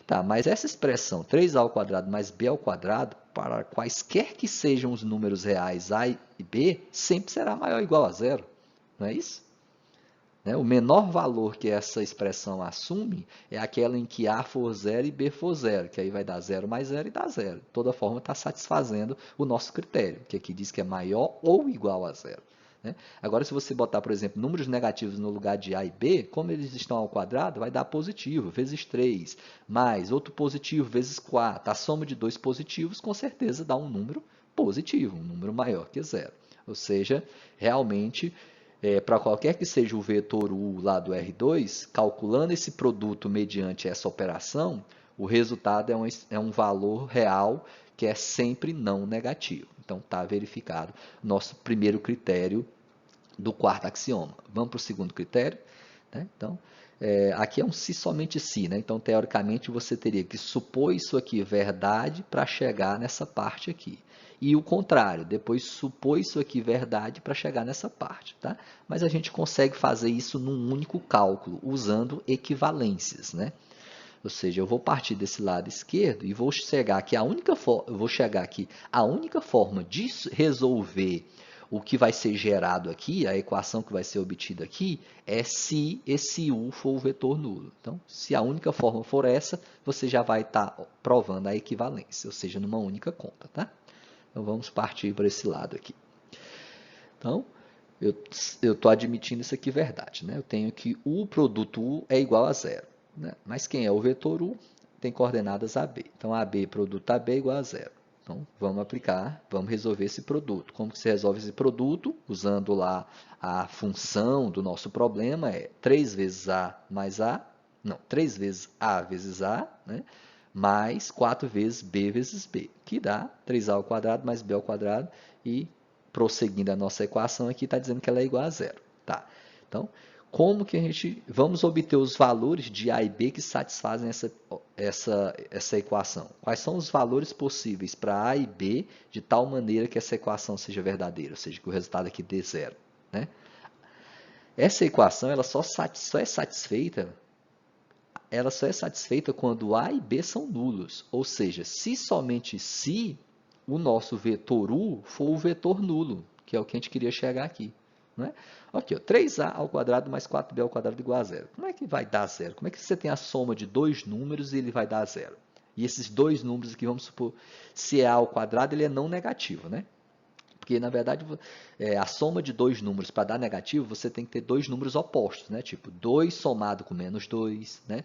A: Tá, mas essa expressão 3a ao quadrado mais b ao quadrado, para quaisquer que sejam os números reais a e b, sempre será maior ou igual a zero. Não é isso? Né? O menor valor que essa expressão assume é aquela em que A for zero e B for zero, que aí vai dar zero mais zero e dá zero. De toda forma, está satisfazendo o nosso critério, que aqui diz que é maior ou igual a zero. Né? Agora, se você botar, por exemplo, números negativos no lugar de A e B, como eles estão ao quadrado, vai dar positivo, vezes 3, mais outro positivo, vezes 4. A soma de dois positivos, com certeza, dá um número positivo, um número maior que zero. Ou seja, realmente, para qualquer que seja o vetor U lá do R2, calculando esse produto mediante essa operação, o resultado é um valor real que é sempre não negativo. Então, está verificado nosso primeiro critério do quarto axioma. Vamos para o segundo critério. Né? Então, aqui é um se somente se. Né? Então, teoricamente, você teria que supor isso aqui verdade para chegar nessa parte aqui. E o contrário, depois supor isso aqui verdade para chegar nessa parte. Tá? Mas a gente consegue fazer isso num único cálculo, usando equivalências. Né? Ou seja, eu vou partir desse lado esquerdo e vou chegar aqui a única forma de resolver o que vai ser gerado aqui, a equação que vai ser obtida aqui, é se esse U for o vetor nulo. Então, se a única forma for essa, você já vai estar provando a equivalência, ou seja, numa única conta. Tá? Então, vamos partir para esse lado aqui. Então, eu estou admitindo isso aqui verdade. Né? Eu tenho que o produto U é igual a zero. Né? Mas quem é o vetor U tem coordenadas AB. Então, AB produto AB é igual a zero. Então, vamos aplicar, vamos resolver esse produto. Como que se resolve esse produto? Usando lá a função do nosso problema, é 3 vezes A mais A, não, 3 vezes A vezes A, né? Mais 4 vezes B vezes B, que dá 3A ao quadrado mais B ao quadrado, e prosseguindo a nossa equação aqui, está dizendo que ela é igual a zero. Tá? Então, como que a gente vamos obter os valores de A e B que satisfazem essa equação? Quais são os valores possíveis para A e B de tal maneira que essa equação seja verdadeira, ou seja, que o resultado aqui dê zero? Né? Essa equação ela só é satisfeita quando A e B são nulos, ou seja, se somente se o nosso vetor U for o vetor nulo, que é o que a gente queria chegar aqui. Né? Aqui, ó, 3A ao quadrado mais 4B ao quadrado igual a zero. Como é que vai dar zero? Como é que você tem a soma de dois números e ele vai dar zero? E esses dois números aqui, vamos supor, se é A ao quadrado, ele é não negativo, né? Porque, na verdade, a soma de dois números para dar negativo, você tem que ter dois números opostos, né? Tipo, 2 somado com menos 2, né?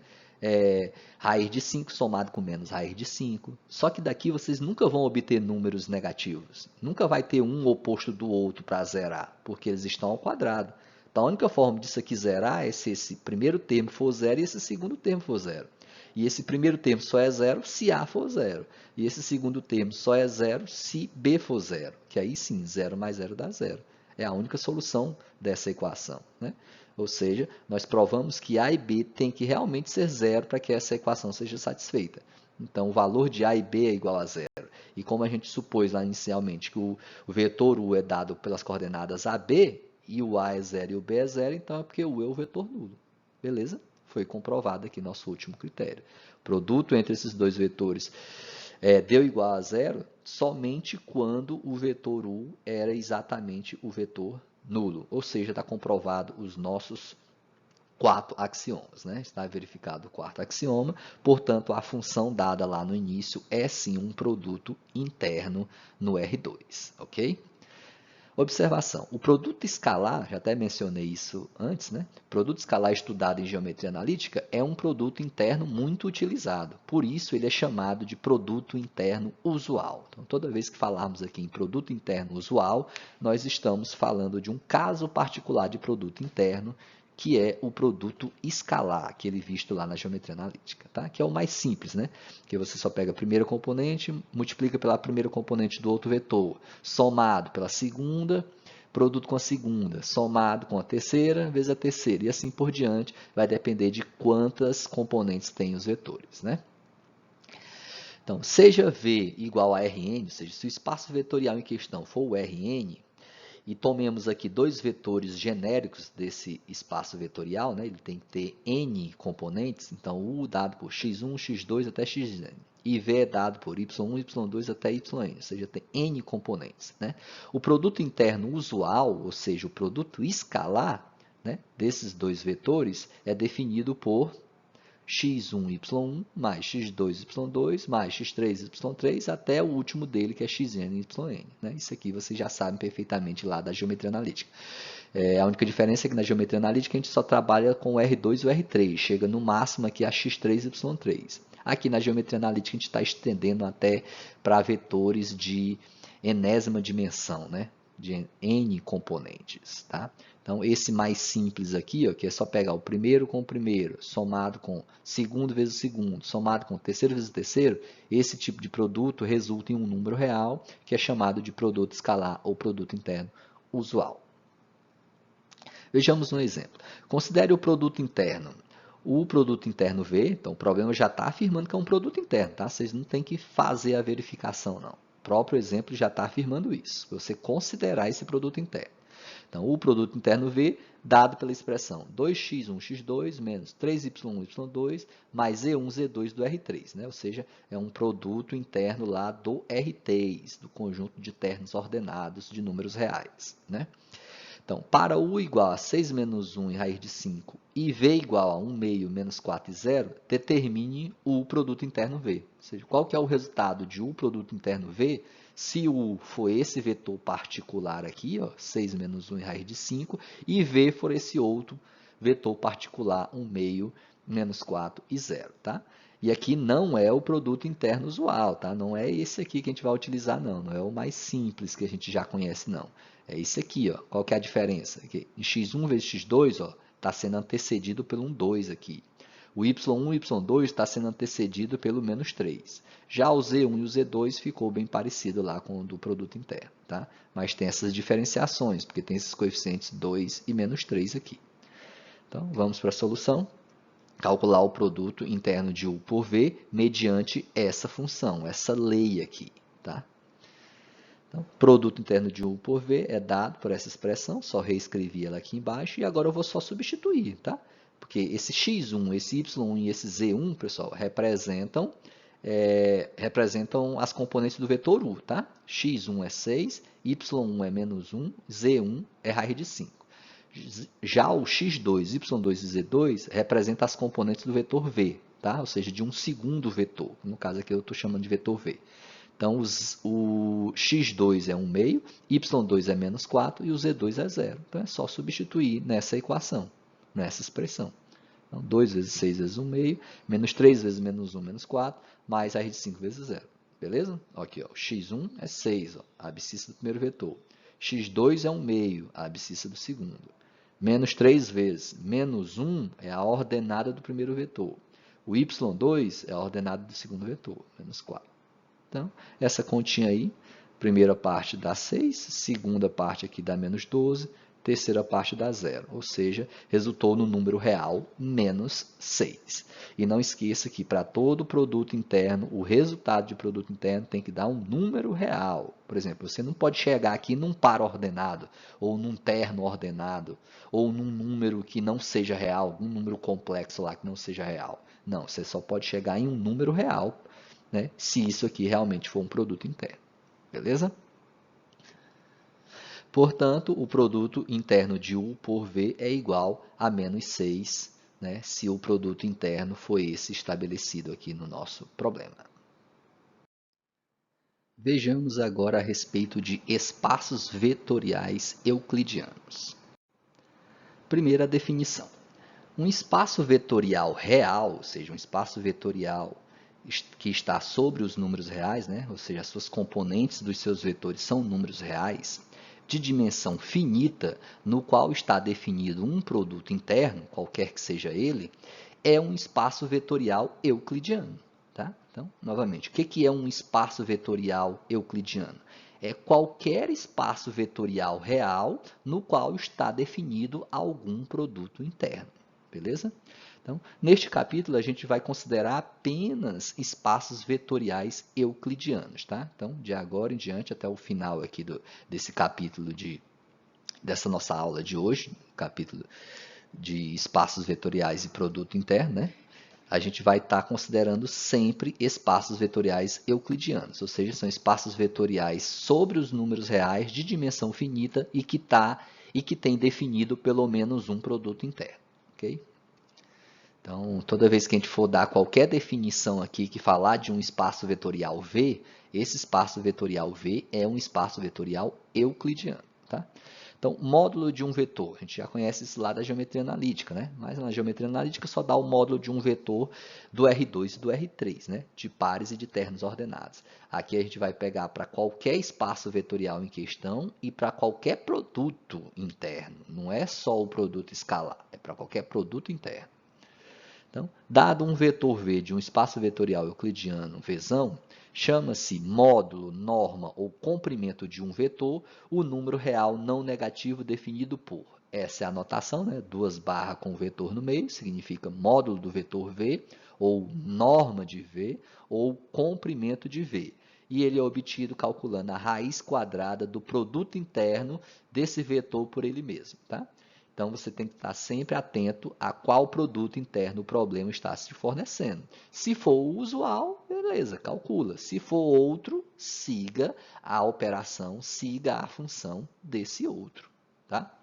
A: Raiz de 5 somado com menos raiz de 5. Só que daqui vocês nunca vão obter números negativos. Nunca vai ter um oposto do outro para zerar, porque eles estão ao quadrado. Então, a única forma disso aqui zerar é se esse primeiro termo for zero e esse segundo termo for zero. E esse primeiro termo só é zero se A for zero. E esse segundo termo só é zero se B for zero. Que aí sim, 0 mais 0 dá zero. É a única solução dessa equação. Né? Ou seja, nós provamos que A e B tem que realmente ser zero para que essa equação seja satisfeita. Então, o valor de A e B é igual a zero. E como a gente supôs lá inicialmente que o vetor U é dado pelas coordenadas AB, e o A é zero e o B é zero, então é porque o U é o vetor nulo. Beleza? Foi comprovado aqui nosso último critério. O produto entre esses dois vetores deu igual a zero somente quando o vetor U era exatamente o vetor nulo. Ou seja, está comprovado os nossos 4 axiomas. Né? Está verificado o quarto axioma, portanto, a função dada lá no início é sim um produto interno no R2. Ok? Observação, o produto escalar, já até mencionei isso antes, né? O produto escalar estudado em geometria analítica é um produto interno muito utilizado. Por isso, ele é chamado de produto interno usual. Então, toda vez que falarmos aqui em produto interno usual, nós estamos falando de um caso particular de produto interno, que é o produto escalar, aquele visto lá na geometria analítica, tá? Que é o mais simples, né? Que você só pega a primeira componente, multiplica pela primeira componente do outro vetor, somado pela segunda, produto com a segunda, somado com a terceira, vezes a terceira, e assim por diante, vai depender de quantas componentes tem os vetores, né? Então, seja V igual a Rn, ou seja, se o espaço vetorial em questão for o Rn, e tomemos aqui dois vetores genéricos desse espaço vetorial, né? Ele tem que ter n componentes, então U dado por x1, x2 até xn, e V é dado por y1, y2 até yn, ou seja, tem n componentes, né? O produto interno usual, ou seja, o produto escalar, né, desses dois vetores, é definido por x1, y1, mais x2, y2, mais x3, y3, até o último dele, que é xn, yn. Né? Isso aqui vocês já sabem perfeitamente lá da geometria analítica. A única diferença é que na geometria analítica a gente só trabalha com o R2 e o R3, chega no máximo aqui a x3 e y3. Aqui na geometria analítica a gente está estendendo até para vetores de enésima dimensão, né? De n componentes, tá? Então, esse mais simples aqui, ó, que é só pegar o primeiro com o primeiro, somado com segundo vezes o segundo, somado com o terceiro vezes o terceiro, esse tipo de produto resulta em um número real, que é chamado de produto escalar ou produto interno usual. Vejamos um exemplo. Considere o produto interno. O produto interno V, então o problema já está afirmando que é um produto interno, tá? Vocês não têm que fazer a verificação, não. O próprio exemplo já está afirmando isso, você considerar esse produto interno. Então, o produto interno V, dado pela expressão 2x1, x2, menos 3y1, y2, mais z1, z2 do R3, né? Ou seja, é um produto interno lá do R3, do conjunto de termos ordenados de números reais, né? Então, para U igual a 6 menos 1 e raiz de 5 e V igual a 1 meio menos 4 e 0, determine o produto interno V. Ou seja, qual que é o resultado de U produto interno V se U for esse vetor particular aqui, ó, 6 menos 1 e raiz de 5, e V for esse outro vetor particular, 1 meio menos 4 e 0. Tá? E aqui não é o produto interno usual, tá? Não é esse aqui que a gente vai utilizar, não é o mais simples que a gente já conhece, não. É esse aqui, ó. Qual que é a diferença? Aqui, em x1 vezes x2 está sendo antecedido pelo 1, 2 aqui. O y1 e y2 está sendo antecedido pelo menos 3. Já o z1 e o z2 ficou bem parecido lá com o do produto interno, tá? Mas tem essas diferenciações, porque tem esses coeficientes 2 e menos 3 aqui. Então, vamos para a solução. Calcular o produto interno de U por V mediante essa função, essa lei aqui, tá? Então, produto interno de U por V é dado por essa expressão, só reescrevi ela aqui embaixo, e agora eu vou só substituir, tá? Porque esse x1, esse y1 e esse z1, pessoal, representam as componentes do vetor U, tá? x1 é 6, y1 é menos 1, z1 é raiz de 5. Já o x2, y2 e z2 representam as componentes do vetor V, tá? Ou seja, de um segundo vetor. No caso aqui eu estou chamando de vetor V. Então, o x2 é 1 meio, y2 é menos 4 e o z2 é 0. Então, é só substituir nessa equação, nessa expressão. Então, 2 vezes 6 vezes 1 meio, menos 3 vezes menos 1 menos 4, mais a raiz de 5 vezes 0. Beleza? Aqui, ó, x1 é 6, ó, a abscissa do primeiro vetor. x2 é 1 meio, a abscissa do segundo. Menos 3 vezes menos 1 é a ordenada do primeiro vetor. O y2 é a ordenada do segundo vetor, menos 4. Então, essa continha aí, primeira parte dá 6, segunda parte aqui dá menos 12, terceira parte dá 0, ou seja, resultou no número real menos 6. E não esqueça que para todo produto interno, o resultado de produto interno tem que dar um número real. Por exemplo, você não pode chegar aqui num par ordenado, ou num terno ordenado, ou num número que não seja real, um número complexo lá que não seja real. Não, você só pode chegar em um número real, né, se isso aqui realmente for um produto interno. Beleza? Portanto, o produto interno de U por V é igual a menos 6, né, se o produto interno for esse estabelecido aqui no nosso problema. Vejamos agora a respeito de espaços vetoriais euclidianos. Primeira definição. Um espaço vetorial real, ou seja, um espaço vetorial que está sobre os números reais, né? Ou seja, as suas componentes dos seus vetores são números reais, de dimensão finita, no qual está definido um produto interno, qualquer que seja ele, é um espaço vetorial euclidiano. Tá? Então, novamente, o que é um espaço vetorial euclidiano? É qualquer espaço vetorial real no qual está definido algum produto interno. Beleza? Então, neste capítulo, a gente vai considerar apenas espaços vetoriais euclidianos. Tá? Então, de agora em diante, até o final aqui desse capítulo de dessa nossa aula de hoje, capítulo de espaços vetoriais e produto interno, né? A gente vai estar considerando sempre espaços vetoriais euclidianos, ou seja, são espaços vetoriais sobre os números reais de dimensão finita e que tem definido pelo menos um produto interno, ok? Então, toda vez que a gente for dar qualquer definição aqui que falar de um espaço vetorial V, esse espaço vetorial V é um espaço vetorial euclidiano, tá? Então, módulo de um vetor, a gente já conhece isso lá da geometria analítica, né? Mas na geometria analítica só dá o módulo de um vetor do R2 e do R3, né? De pares e de ternos ordenados. Aqui a gente vai pegar para qualquer espaço vetorial em questão e para qualquer produto interno. Não é só o produto escalar, é para qualquer produto interno. Então, dado um vetor V de um espaço vetorial euclidiano Vzão, chama-se módulo, norma ou comprimento de um vetor o número real não negativo definido por. Essa é a notação, né? Duas barras com vetor no meio, significa módulo do vetor V, ou norma de V, ou comprimento de V. E ele é obtido calculando a raiz quadrada do produto interno desse vetor por ele mesmo, tá? Então, você tem que estar sempre atento a qual produto interno o problema está se fornecendo. Se for o usual, beleza, calcula. Se for outro, siga a operação, siga a função desse outro, tá?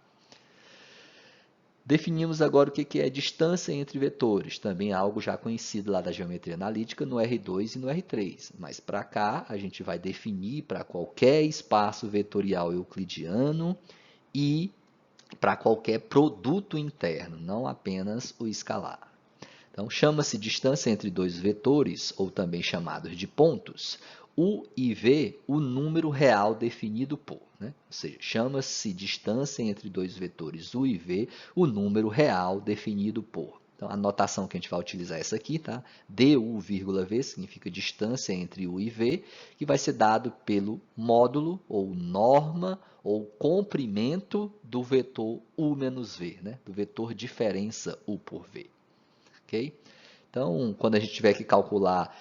A: Definimos agora o que é distância entre vetores, também algo já conhecido lá da geometria analítica no R2 e no R3. Mas para cá, a gente vai definir para qualquer espaço vetorial euclidiano e para qualquer produto interno, não apenas o escalar. Então, chama-se distância entre dois vetores, ou também chamados de pontos, U e V, o número real definido por. Né? Ou seja, chama-se distância entre dois vetores U e V, o número real definido por. Então, a notação que a gente vai utilizar é essa aqui, tá? du, V significa distância entre U e V, que vai ser dado pelo módulo, ou norma, ou comprimento do vetor U menos V, né? Do vetor diferença U por V. Okay? Então, quando a gente tiver que calcular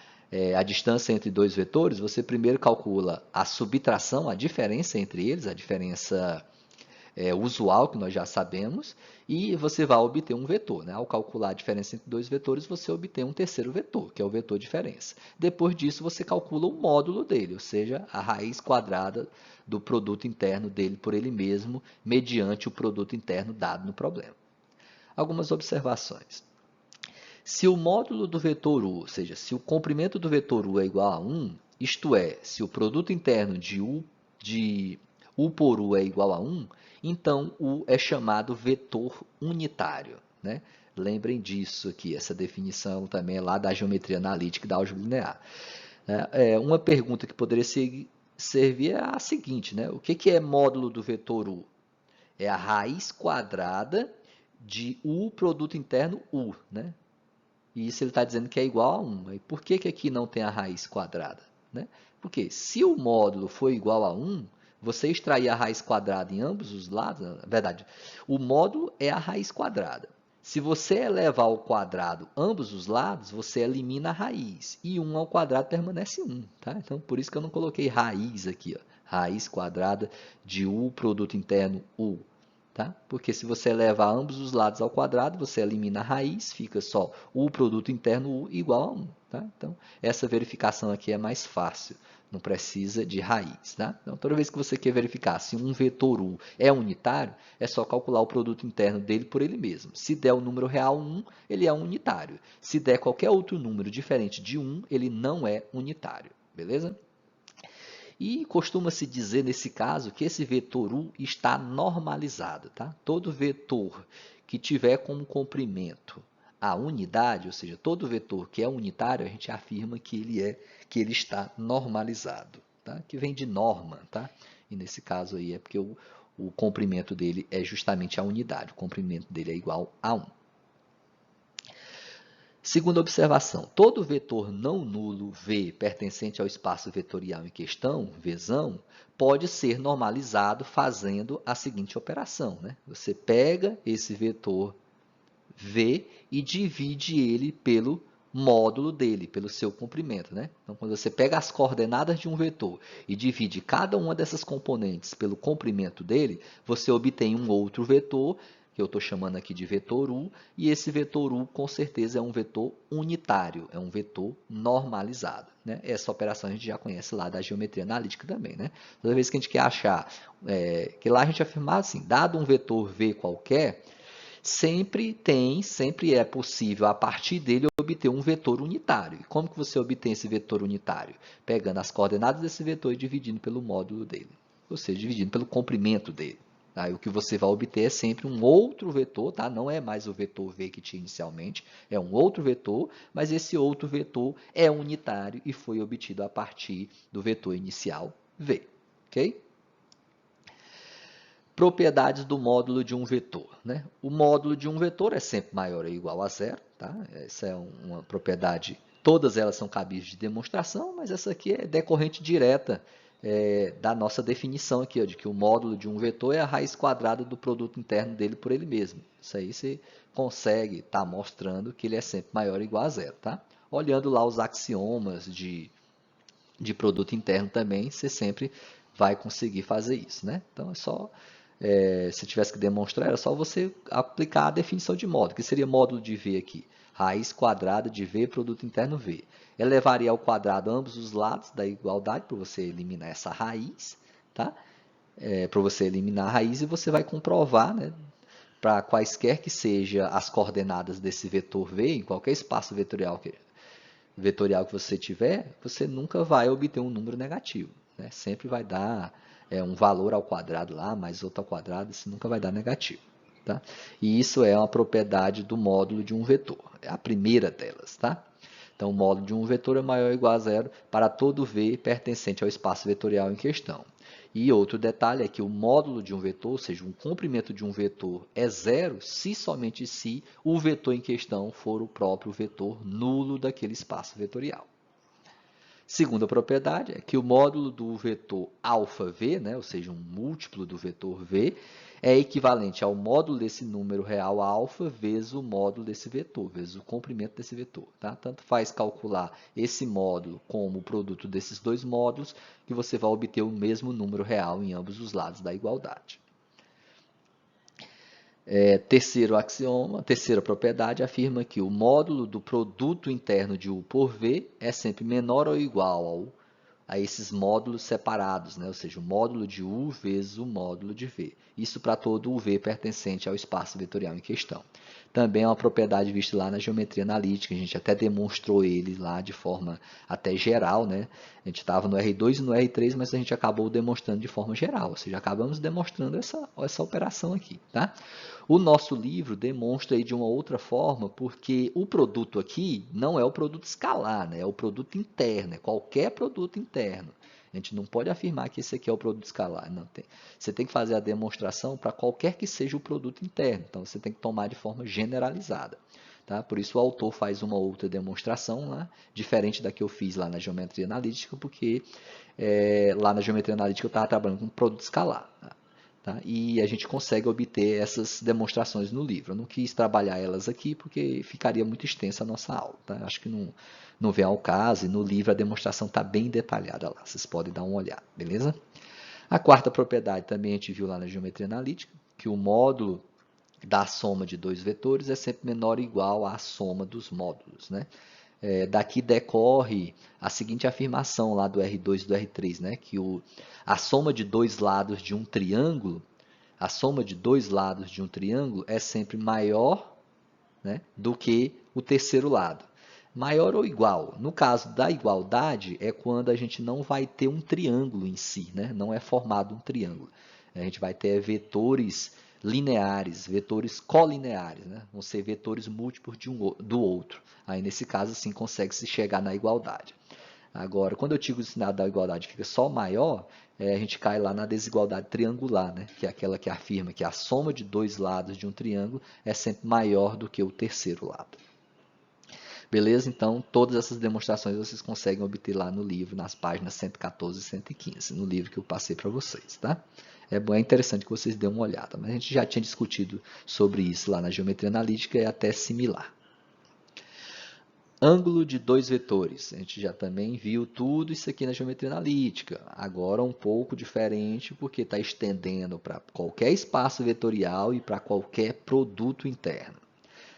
A: a distância entre dois vetores, você primeiro calcula a subtração, a diferença entre eles, a diferença usual, que nós já sabemos, e você vai obter um vetor. Né? Ao calcular a diferença entre dois vetores, você obtém um terceiro vetor, que é o vetor diferença. Depois disso, você calcula o módulo dele, ou seja, a raiz quadrada do produto interno dele por ele mesmo, mediante o produto interno dado no problema. Algumas observações. Se o módulo do vetor U, ou seja, se o comprimento do vetor U é igual a 1, isto é, se o produto interno de U por U é igual a 1, então U é chamado vetor unitário. Né? Lembrem disso aqui, essa definição também é lá da geometria analítica e da álgebra linear. Uma pergunta que poderia servir é a seguinte, né? O que é módulo do vetor U? É a raiz quadrada de U produto interno U, né? E isso ele está dizendo que é igual a 1. E por que aqui não tem a raiz quadrada? Né? Porque se o módulo for igual a 1, você extrair a raiz quadrada em ambos os lados, na verdade, o módulo é a raiz quadrada. Se você elevar ao quadrado ambos os lados, você elimina a raiz. E 1 ao quadrado permanece 1. Tá? Então, por isso que eu não coloquei raiz aqui. Ó. Raiz quadrada de U, produto interno, U. Tá? Porque se você levar ambos os lados ao quadrado, você elimina a raiz, fica só o produto interno U igual a 1. Tá? Então, essa verificação aqui é mais fácil, não precisa de raiz. Tá? Então, toda vez que você quer verificar se um vetor U é unitário, é só calcular o produto interno dele por ele mesmo. Se der o número real 1, ele é unitário. Se der qualquer outro número diferente de 1, ele não é unitário. Beleza? E costuma-se dizer, nesse caso, que esse vetor U está normalizado. Tá? Todo vetor que tiver como comprimento a unidade, ou seja, todo vetor que é unitário, a gente afirma que ele está normalizado, tá? Que vem de norma. Tá? E nesse caso aí é porque o comprimento dele é justamente a unidade, o comprimento dele é igual a 1. Segunda observação, todo vetor não nulo V pertencente ao espaço vetorial em questão, Vzão, pode ser normalizado fazendo a seguinte operação. Né? Você pega esse vetor V e divide ele pelo módulo dele, pelo seu comprimento, né? Então, quando você pega as coordenadas de um vetor e divide cada uma dessas componentes pelo comprimento dele, você obtém um outro vetor, que eu estou chamando aqui de vetor U, e esse vetor U, com certeza, é um vetor unitário, é um vetor normalizado, né? Essa operação a gente já conhece lá da geometria analítica também, né? Toda vez que a gente quer achar, que lá a gente afirmar assim, dado um vetor V qualquer, sempre é possível, a partir dele, obter um vetor unitário. E como que você obtém esse vetor unitário? Pegando as coordenadas desse vetor e dividindo pelo módulo dele, ou seja, dividindo pelo comprimento dele. Tá? E o que você vai obter é sempre um outro vetor, tá? Não é mais o vetor V que tinha inicialmente, é um outro vetor, mas esse outro vetor é unitário e foi obtido a partir do vetor inicial V. Ok? Propriedades do módulo de um vetor, né? O módulo de um vetor é sempre maior ou igual a zero, tá? Essa é uma propriedade, todas elas são cabíveis de demonstração, mas essa aqui é decorrente direta da nossa definição aqui, ó, de que o módulo de um vetor é a raiz quadrada do produto interno dele por ele mesmo. Isso aí você consegue estar mostrando que ele é sempre maior ou igual a zero, tá? Olhando lá os axiomas de produto interno também, você sempre vai conseguir fazer isso, né? Então, é só, se tivesse que demonstrar, era só você aplicar a definição de módulo, que seria módulo de V aqui. Raiz quadrada de V, produto interno V. Elevaria ao quadrado ambos os lados da igualdade, para você eliminar essa raiz, tá? Para você eliminar a raiz, e você vai comprovar, né? Para quaisquer que sejam as coordenadas desse vetor V, em qualquer espaço vetorial que você tiver, você nunca vai obter um número negativo, né? Sempre vai dar um valor ao quadrado lá, mais outro ao quadrado, isso nunca vai dar negativo. Tá? E isso é uma propriedade do módulo de um vetor, é a primeira delas. Tá? Então, o módulo de um vetor é maior ou igual a zero para todo V pertencente ao espaço vetorial em questão. E outro detalhe é que o módulo de um vetor, ou seja, um comprimento de um vetor, é zero se somente se o vetor em questão for o próprio vetor nulo daquele espaço vetorial. Segunda propriedade é que o módulo do vetor αv, né, ou seja, um múltiplo do vetor v, é equivalente ao módulo desse número real α vezes o módulo desse vetor, vezes o comprimento desse vetor. Tá? Tanto faz calcular esse módulo como o produto desses dois módulos, que você vai obter o mesmo número real em ambos os lados da igualdade. Terceiro axioma, terceira propriedade, afirma que o módulo do produto interno de U por V é sempre menor ou igual a esses módulos separados, né? Ou seja, o módulo de U vezes o módulo de V. Isso para todo o V pertencente ao espaço vetorial em questão. Também é uma propriedade vista lá na geometria analítica, a gente até demonstrou ele lá de forma até geral, né? A gente estava no R2 e no R3, mas a gente acabou demonstrando de forma geral, ou seja, acabamos demonstrando essa operação aqui, tá? O nosso livro demonstra aí de uma outra forma, porque o produto aqui não é o produto escalar, né? É o produto interno, é qualquer produto interno. A gente não pode afirmar que esse aqui é o produto escalar. Não tem. Você tem que fazer a demonstração para qualquer que seja o produto interno. Então, você tem que tomar de forma generalizada. Tá? Por isso, o autor faz uma outra demonstração, né? Diferente da que eu fiz lá na geometria analítica, porque lá na geometria analítica eu estava trabalhando com produto escalar. Tá? E a gente consegue obter essas demonstrações no livro. Eu não quis trabalhar elas aqui porque ficaria muito extensa a nossa aula. Tá? Acho que não vem ao caso, e no livro a demonstração está bem detalhada lá. Vocês podem dar uma olhada, beleza? A quarta propriedade também a gente viu lá na geometria analítica, que o módulo da soma de dois vetores é sempre menor ou igual à soma dos módulos. Né? Daqui decorre a seguinte afirmação lá do R2 e do R3, né? Que a soma de dois lados de um triângulo, é sempre maior, né, do que o terceiro lado. Maior ou igual. No caso da igualdade, é quando a gente não vai ter um triângulo em si, né? Não é formado um triângulo. A gente vai ter vetores lineares, vetores colineares, né? Vão ser vetores múltiplos do outro. Aí, nesse caso, sim, consegue-se chegar na igualdade. Agora, quando eu digo que o sinal da igualdade fica só maior, a gente cai lá na desigualdade triangular, né? Que é aquela que afirma que a soma de dois lados de um triângulo é sempre maior do que o terceiro lado. Beleza? Então, todas essas demonstrações vocês conseguem obter lá no livro, nas páginas 114 e 115, no livro que eu passei para vocês, tá? É interessante que vocês dêem uma olhada, mas a gente já tinha discutido sobre isso lá na geometria analítica, é até similar. Ângulo de dois vetores. A gente já também viu tudo isso aqui na geometria analítica. Agora um pouco diferente, porque está estendendo para qualquer espaço vetorial e para qualquer produto interno.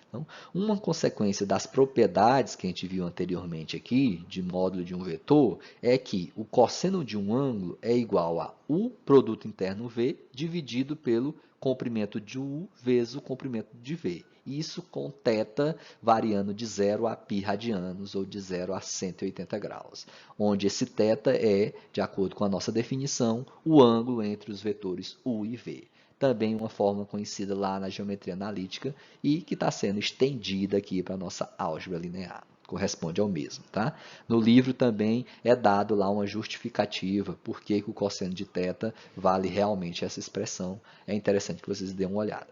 A: Então, uma consequência das propriedades que a gente viu anteriormente aqui, de módulo de um vetor, é que o cosseno de um ângulo é igual a U produto interno V dividido pelo comprimento de U vezes o comprimento de V. Isso com θ variando de 0 a π radianos ou de 0 a 180 graus, onde esse θ é, de acordo com a nossa definição, o ângulo entre os vetores U e V. Também uma forma conhecida lá na geometria analítica e que está sendo estendida aqui para a nossa álgebra linear. Corresponde ao mesmo, tá? No livro também é dado lá uma justificativa por que o cosseno de θ vale realmente essa expressão. É interessante que vocês dêem uma olhada.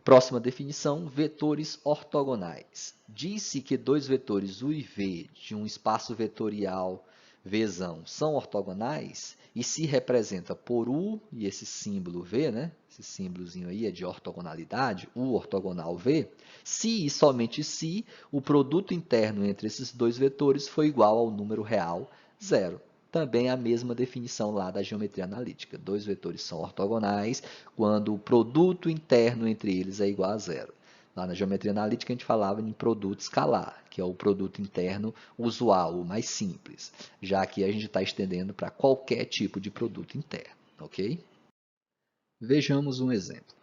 A: Próxima definição, vetores ortogonais. Diz-se que dois vetores U e V de um espaço vetorial Vzão são ortogonais e se representa por U e esse símbolo V, né? Esse símbolozinho aí é de ortogonalidade, U ortogonal V, se e somente se o produto interno entre esses dois vetores for igual ao número real zero. Também a mesma definição lá da geometria analítica. Dois vetores são ortogonais quando o produto interno entre eles é igual a zero. Lá na geometria analítica a gente falava em produto escalar, que é o produto interno usual, o mais simples. Já aqui a gente está estendendo para qualquer tipo de produto interno, ok? Vejamos um exemplo.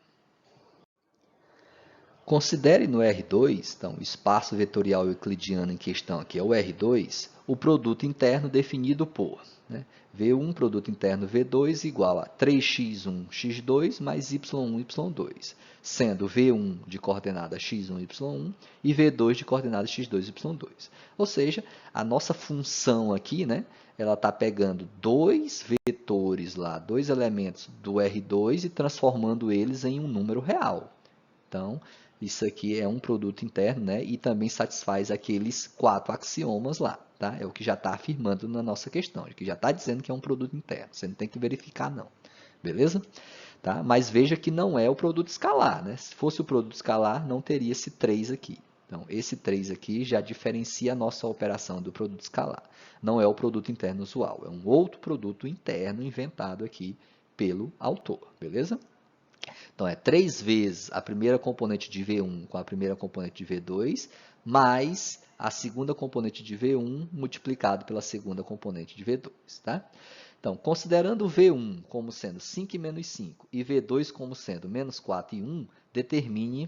A: Considere no R2, então, o espaço vetorial euclidiano em questão aqui é o R2, o produto interno definido por V1, produto interno V2, igual a 3x1, x2 mais y1, y2, sendo V1 de coordenada x1, y1 e V2 de coordenada x2, y2. Ou seja, a nossa função aqui, ela está pegando dois vetores lá, dois elementos do R2 e transformando eles em um número real. Então, isso aqui é um produto interno, e também satisfaz aqueles 4 axiomas lá, tá? É o que já está afirmando na nossa questão, que já está dizendo que é um produto interno. Você não tem que verificar, não. Beleza? Tá? Mas veja que não é o produto escalar, Se fosse o produto escalar, não teria esse 3 aqui. Então, esse 3 aqui já diferencia a nossa operação do produto escalar. Não é o produto interno usual, é um outro produto interno inventado aqui pelo autor, beleza? Então, é 3 vezes a primeira componente de V1 com a primeira componente de V2, mais a segunda componente de V1 multiplicado pela segunda componente de V2. Tá? Então, considerando o V1 como sendo 5 e menos 5 e V2 como sendo menos 4 e 1, determine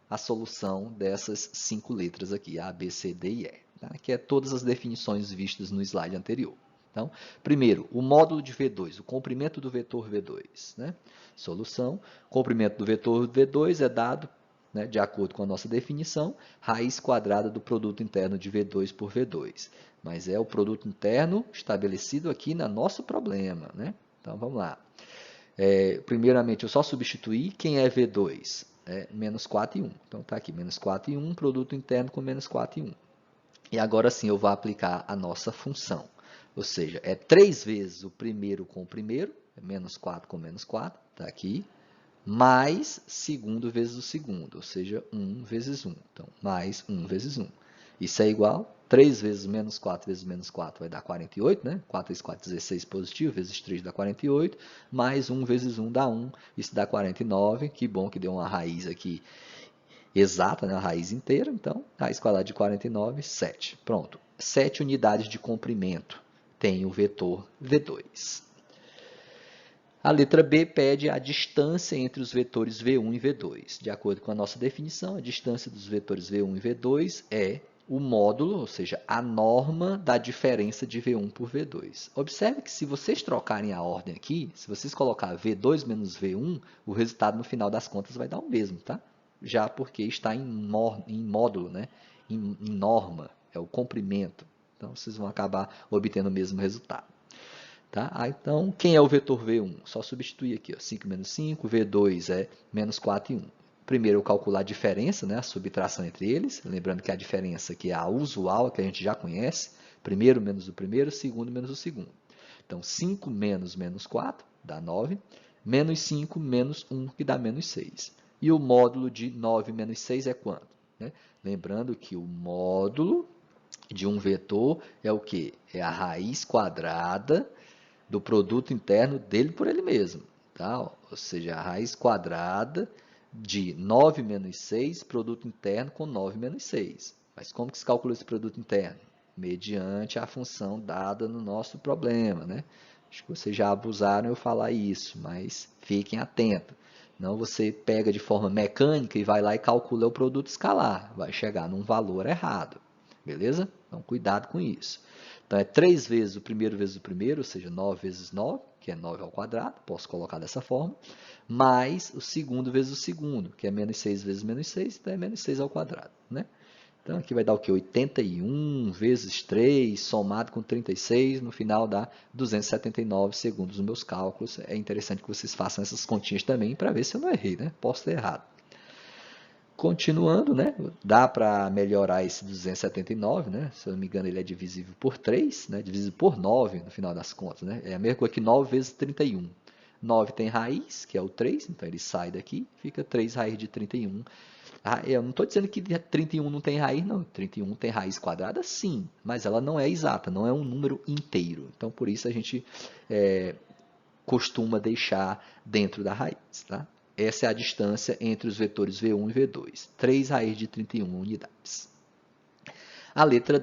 A: a solução dessas 5 letras aqui, A, B, C, D e E, tá? Que é todas as definições vistas no slide anterior. Então, primeiro, o módulo de V2, o comprimento do vetor V2. Solução, comprimento do vetor V2 é dado, de acordo com a nossa definição, raiz quadrada do produto interno de V2 por V2. Mas é o produto interno estabelecido aqui no nosso problema. Então, vamos lá. Primeiramente, eu só substituí quem é V2. Menos 4 e 1. Então, está aqui, menos 4 e 1, produto interno com menos 4 e 1. E agora sim, eu vou aplicar a nossa função. Ou seja, é 3 vezes o primeiro com o primeiro, menos 4 com menos 4, está aqui, mais segundo vezes o segundo, ou seja, 1 vezes 1. Então, mais 1 vezes 1. Isso é igual, 3 vezes menos 4 vezes menos 4 vai dar 48, 4 vezes 4, 16 positivo, vezes 3 dá 48, mais 1 vezes 1 dá 1, isso dá 49, que bom que deu uma raiz aqui exata, a raiz inteira, então, raiz quadrada de 49, 7. Pronto, 7 unidades de comprimento tem o vetor V2. A letra B pede a distância entre os vetores V1 e V2. De acordo com a nossa definição, a distância dos vetores V1 e V2 é o módulo, ou seja, a norma da diferença de V1 por V2. Observe que se vocês trocarem a ordem aqui, se vocês colocar V2 menos V1, o resultado no final das contas vai dar o mesmo, tá? Já porque está em módulo, em norma, é o comprimento. Então, vocês vão acabar obtendo o mesmo resultado. Tá? Então, quem é o vetor V1? Só substituir aqui, 5 menos 5, V2 é menos 4 e 1. Primeiro, eu calcular a diferença, a subtração entre eles. Lembrando que a diferença aqui é a usual, que a gente já conhece. Primeiro menos o primeiro, segundo menos o segundo. Então, 5 menos menos 4 dá 9. Menos 5 menos 1, que dá menos 6. E o módulo de 9 menos 6 é quanto? né? Lembrando que o módulo de um vetor é o quê? É a raiz quadrada do produto interno dele por ele mesmo. Tá? Ou seja, a raiz quadrada de 9 menos 6, produto interno com 9 menos 6. Mas como que se calcula esse produto interno? Mediante a função dada no nosso problema, né? Acho que vocês já abusaram eu falar isso, mas fiquem atentos. Não você pega de forma mecânica e vai lá e calcula o produto escalar. Vai chegar num valor errado. Beleza? Então, cuidado com isso. Então, é 3 vezes o primeiro, ou seja, 9 vezes 9, que é 9 ao quadrado, posso colocar dessa forma, mais o segundo vezes o segundo, que é menos 6 vezes menos 6, então é menos 6 ao quadrado, né? Então, aqui vai dar o quê? 81 vezes 3, somado com 36, no final dá 279, segundo os meus cálculos. É interessante que vocês façam essas continhas também, para ver se eu não errei, né? Posso ter errado. Continuando, né? Dá para melhorar esse 279, né? Se eu não me engano, ele é divisível por 3, né? Divisível por 9, no final das contas, né? É a mesma coisa que 9 vezes 31. 9 tem raiz, que é o 3, então ele sai daqui, fica 3 raiz de 31. Eu não estou dizendo que 31 não tem raiz, não. 31 tem raiz quadrada, sim, mas ela não é exata, não é um número inteiro. Então, por isso a gente costuma deixar dentro da raiz, tá? Essa é a distância entre os vetores V1 e V2, 3 raiz de 31 unidades. A letra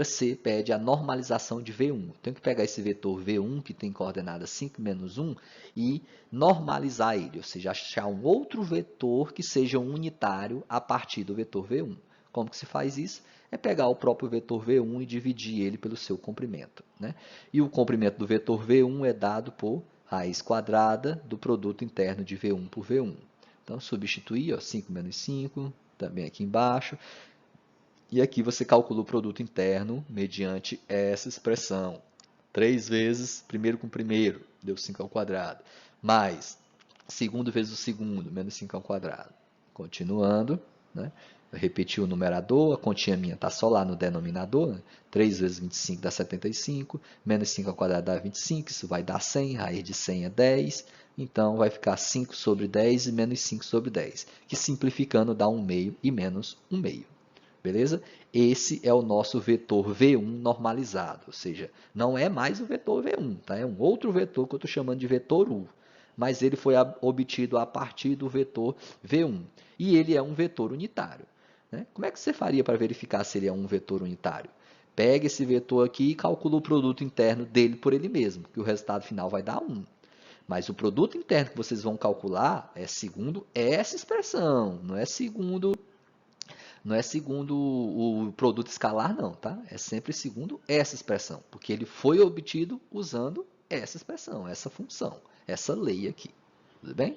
A: C pede a normalização de V1. Tenho que pegar esse vetor V1, que tem coordenada 5 menos 1, e normalizar ele, ou seja, achar um outro vetor que seja unitário a partir do vetor V1. Como que se faz isso? É pegar o próprio vetor V1 e dividir ele pelo seu comprimento, né? E o comprimento do vetor V1 é dado por raiz quadrada do produto interno de V1 por V1. Então, substituir, ó, 5 menos 5, também aqui embaixo. E aqui você calcula o produto interno mediante essa expressão. 3 vezes primeiro com primeiro, deu 5 ao quadrado. Mais segundo vezes o segundo, menos 5 ao quadrado. Continuando, né? Eu repeti o numerador, a continha minha está só lá no denominador. Né? 3 vezes 25 dá 75, menos 5 ao quadrado dá 25, isso vai dar 100, raiz de 100 é 10. Então, vai ficar 5 sobre 10 e menos 5 sobre 10, que simplificando dá 1 meio e menos 1 meio. Beleza? Esse é o nosso vetor V1 normalizado, ou seja, não é mais o vetor V1, tá? É um outro vetor que eu estou chamando de vetor U, mas ele foi obtido a partir do vetor V1, e ele é um vetor unitário. Né? Como é que você faria para verificar se ele é um vetor unitário? Pega esse vetor aqui e calcula o produto interno dele por ele mesmo, que o resultado final vai dar 1. Mas o produto interno que vocês vão calcular é segundo essa expressão, não é segundo o produto escalar, não, tá? É sempre segundo essa expressão, porque ele foi obtido usando essa expressão, essa função, essa lei aqui. Tudo bem?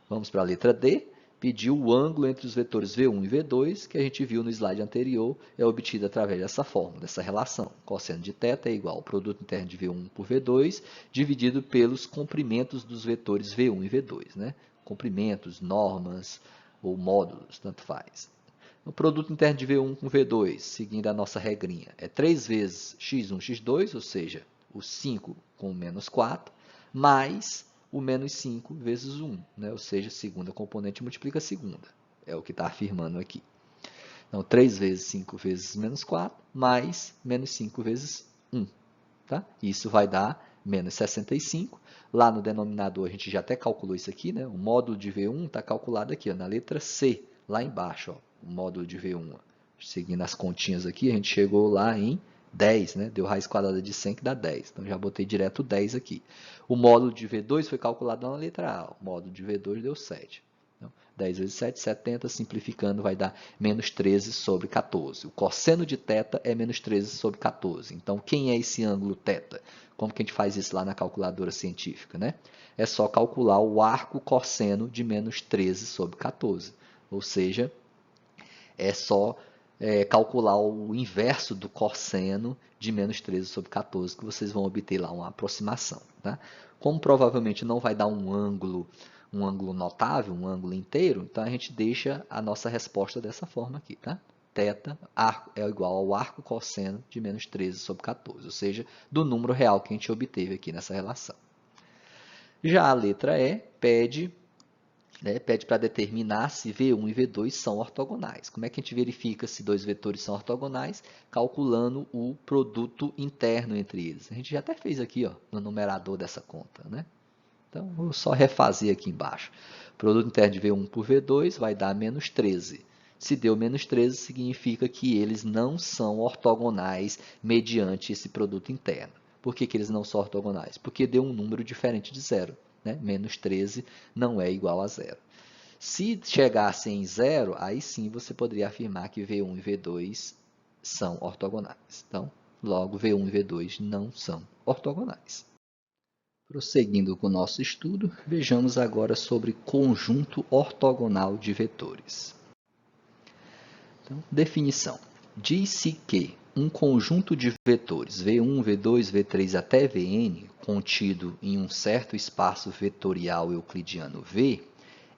A: Vamos para a letra D. Pedir o ângulo entre os vetores V1 e V2, que a gente viu no slide anterior, é obtido através dessa fórmula, dessa relação. Cosseno de θ é igual ao produto interno de V1 por V2, dividido pelos comprimentos dos vetores V1 e V2. Né? Comprimentos, normas ou módulos, tanto faz. O produto interno de V1 com V2, seguindo a nossa regrinha, é 3 vezes x1, x2, ou seja, o 5 com o menos 4, mais o menos 5 vezes 1, né? Ou seja, segunda componente multiplica a segunda. É o que está afirmando aqui. Então, 3 vezes 5 vezes menos 4, mais menos 5 vezes 1. Tá? Isso vai dar menos 65. Lá no denominador, a gente já até calculou isso aqui, né? O módulo de V1 está calculado aqui, ó, na letra C, lá embaixo, ó, o módulo de V1. Ó. Seguindo as continhas aqui, a gente chegou lá em 10, né? Deu raiz quadrada de 100, que dá 10. Então, já botei direto 10 aqui. O módulo de V2 foi calculado na letra A. O módulo de V2 deu 7. Então, 10 vezes 7, 70, simplificando, vai dar menos 13 sobre 14. O cosseno de θ é menos 13 sobre 14. Então, quem é esse ângulo θ? Como que a gente faz isso lá na calculadora científica? Né? É só calcular o arco cosseno de menos 13 sobre 14. Ou seja, é só calcular o inverso do cosseno de menos 13 sobre 14, que vocês vão obter lá uma aproximação. Tá? Como provavelmente não vai dar um ângulo notável, um ângulo inteiro, então a gente deixa a nossa resposta dessa forma aqui. Tá? Θ é igual ao arco cosseno de menos 13 sobre 14, ou seja, do número real que a gente obteve aqui nessa relação. Já a letra E pede né, pede para determinar se V1 e V2 são ortogonais. Como é que a gente verifica se dois vetores são ortogonais? Calculando o produto interno entre eles. A gente já até fez aqui, ó, no numerador dessa conta, né? Então, vou só refazer aqui embaixo. O produto interno de V1 por V2 vai dar menos 13. Se deu menos 13, significa que eles não são ortogonais mediante esse produto interno. Por que eles não são ortogonais? Porque deu um número diferente de zero. Né? Menos 13 não é igual a zero. Se chegasse em zero, aí sim você poderia afirmar que V1 e V2 são ortogonais. Então, logo, V1 e V2 não são ortogonais. Prosseguindo com o nosso estudo, vejamos agora sobre conjunto ortogonal de vetores. Então, definição. Diz-se que um conjunto de vetores V1, V2, V3 até Vn, contido em um certo espaço vetorial euclidiano V,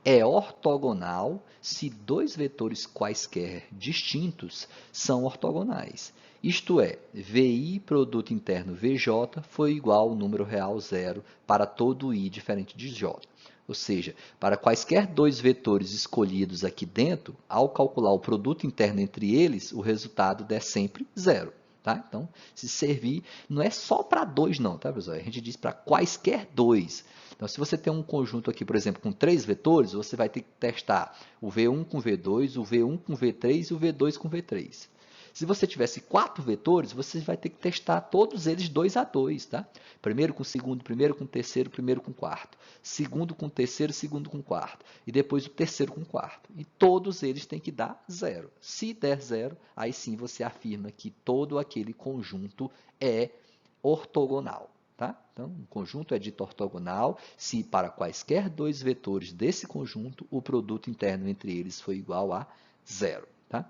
A: é ortogonal se dois vetores quaisquer distintos são ortogonais. Isto é, VI produto interno VJ foi igual ao número real zero para todo I diferente de J. Ou seja, para quaisquer dois vetores escolhidos aqui dentro, ao calcular o produto interno entre eles, o resultado dá sempre zero. Tá? Então, se servir, não é só para dois não, tá, pessoal? A gente diz para quaisquer dois. Então, se você tem um conjunto aqui, por exemplo, com três vetores, você vai ter que testar o V1 com V2, o V1 com V3 e o V2 com V3. Se você tivesse quatro vetores, você vai ter que testar todos eles 2 a 2, tá? Primeiro com segundo, primeiro com terceiro, primeiro com quarto. Segundo com terceiro, segundo com quarto. E depois o terceiro com quarto. E todos eles têm que dar zero. Se der zero, aí sim você afirma que todo aquele conjunto é ortogonal. Tá? Então, um conjunto é dito ortogonal se para quaisquer dois vetores desse conjunto o produto interno entre eles for igual a zero. Tá?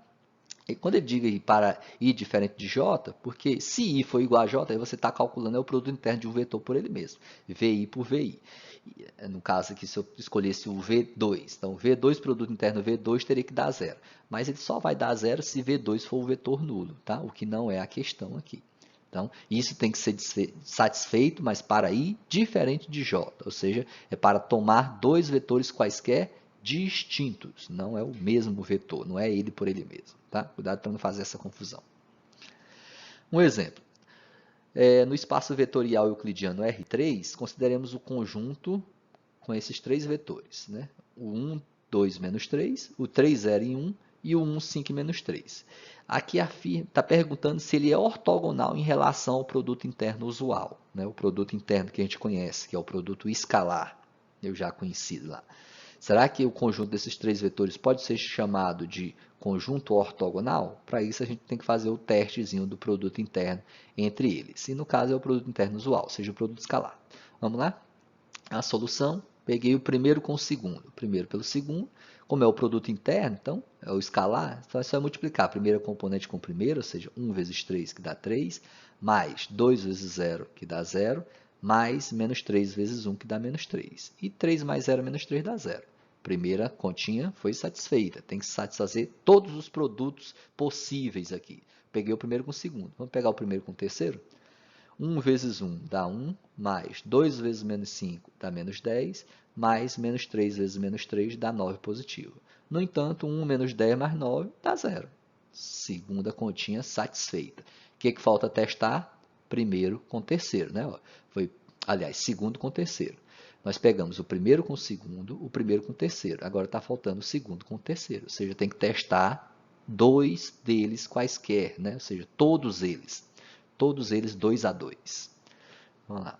A: E quando ele diga para I diferente de J, porque se I for igual a J, aí você está calculando o produto interno de um vetor por ele mesmo, VI por VI. No caso aqui, se eu escolhesse o V2, então V2 produto interno V2 teria que dar zero. Mas ele só vai dar zero se V2 for o vetor nulo, tá? O que não é a questão aqui. Então, isso tem que ser satisfeito, mas para I diferente de J, ou seja, é para tomar dois vetores quaisquer distintos, não é o mesmo vetor, não é ele por ele mesmo. Tá? Cuidado para não fazer essa confusão. Um exemplo. No espaço vetorial euclidiano R3, consideremos o conjunto com esses três vetores. Né? O 1, 2, menos 3, o 3, 0 e 1 e o 1, 5 e menos 3. Aqui está perguntando se ele é ortogonal em relação ao produto interno usual. Né? O produto interno que a gente conhece, que é o produto escalar. Eu já conheci lá. Será que o conjunto desses três vetores pode ser chamado de conjunto ortogonal? Para isso, a gente tem que fazer o testezinho do produto interno entre eles. E no caso, é o produto interno usual, ou seja, o produto escalar. Vamos lá? A solução, peguei o primeiro com o segundo. Primeiro pelo segundo, como é o produto interno, então, é o escalar, então é só multiplicar a primeira componente com a primeira, ou seja, 1 vezes 3, que dá 3, mais 2 vezes 0, que dá 0, mais menos 3 vezes 1, que dá menos 3. E 3 mais 0 menos 3 dá 0. Primeira continha foi satisfeita. Tem que satisfazer todos os produtos possíveis aqui. Peguei o primeiro com o segundo. Vamos pegar o primeiro com o terceiro? 1 vezes 1 dá 1, mais 2 vezes menos 5 dá menos 10, mais menos 3 vezes menos 3 dá 9 positivo. No entanto, 1 menos 10 mais 9 dá 0. Segunda continha satisfeita. O que falta testar? Primeiro com terceiro. Né? Aliás, segundo com terceiro. Nós pegamos o primeiro com o segundo, o primeiro com o terceiro. Agora está faltando o segundo com o terceiro. Ou seja, tem que testar dois deles quaisquer, né? Ou seja, todos eles 2 a 2. Vamos lá.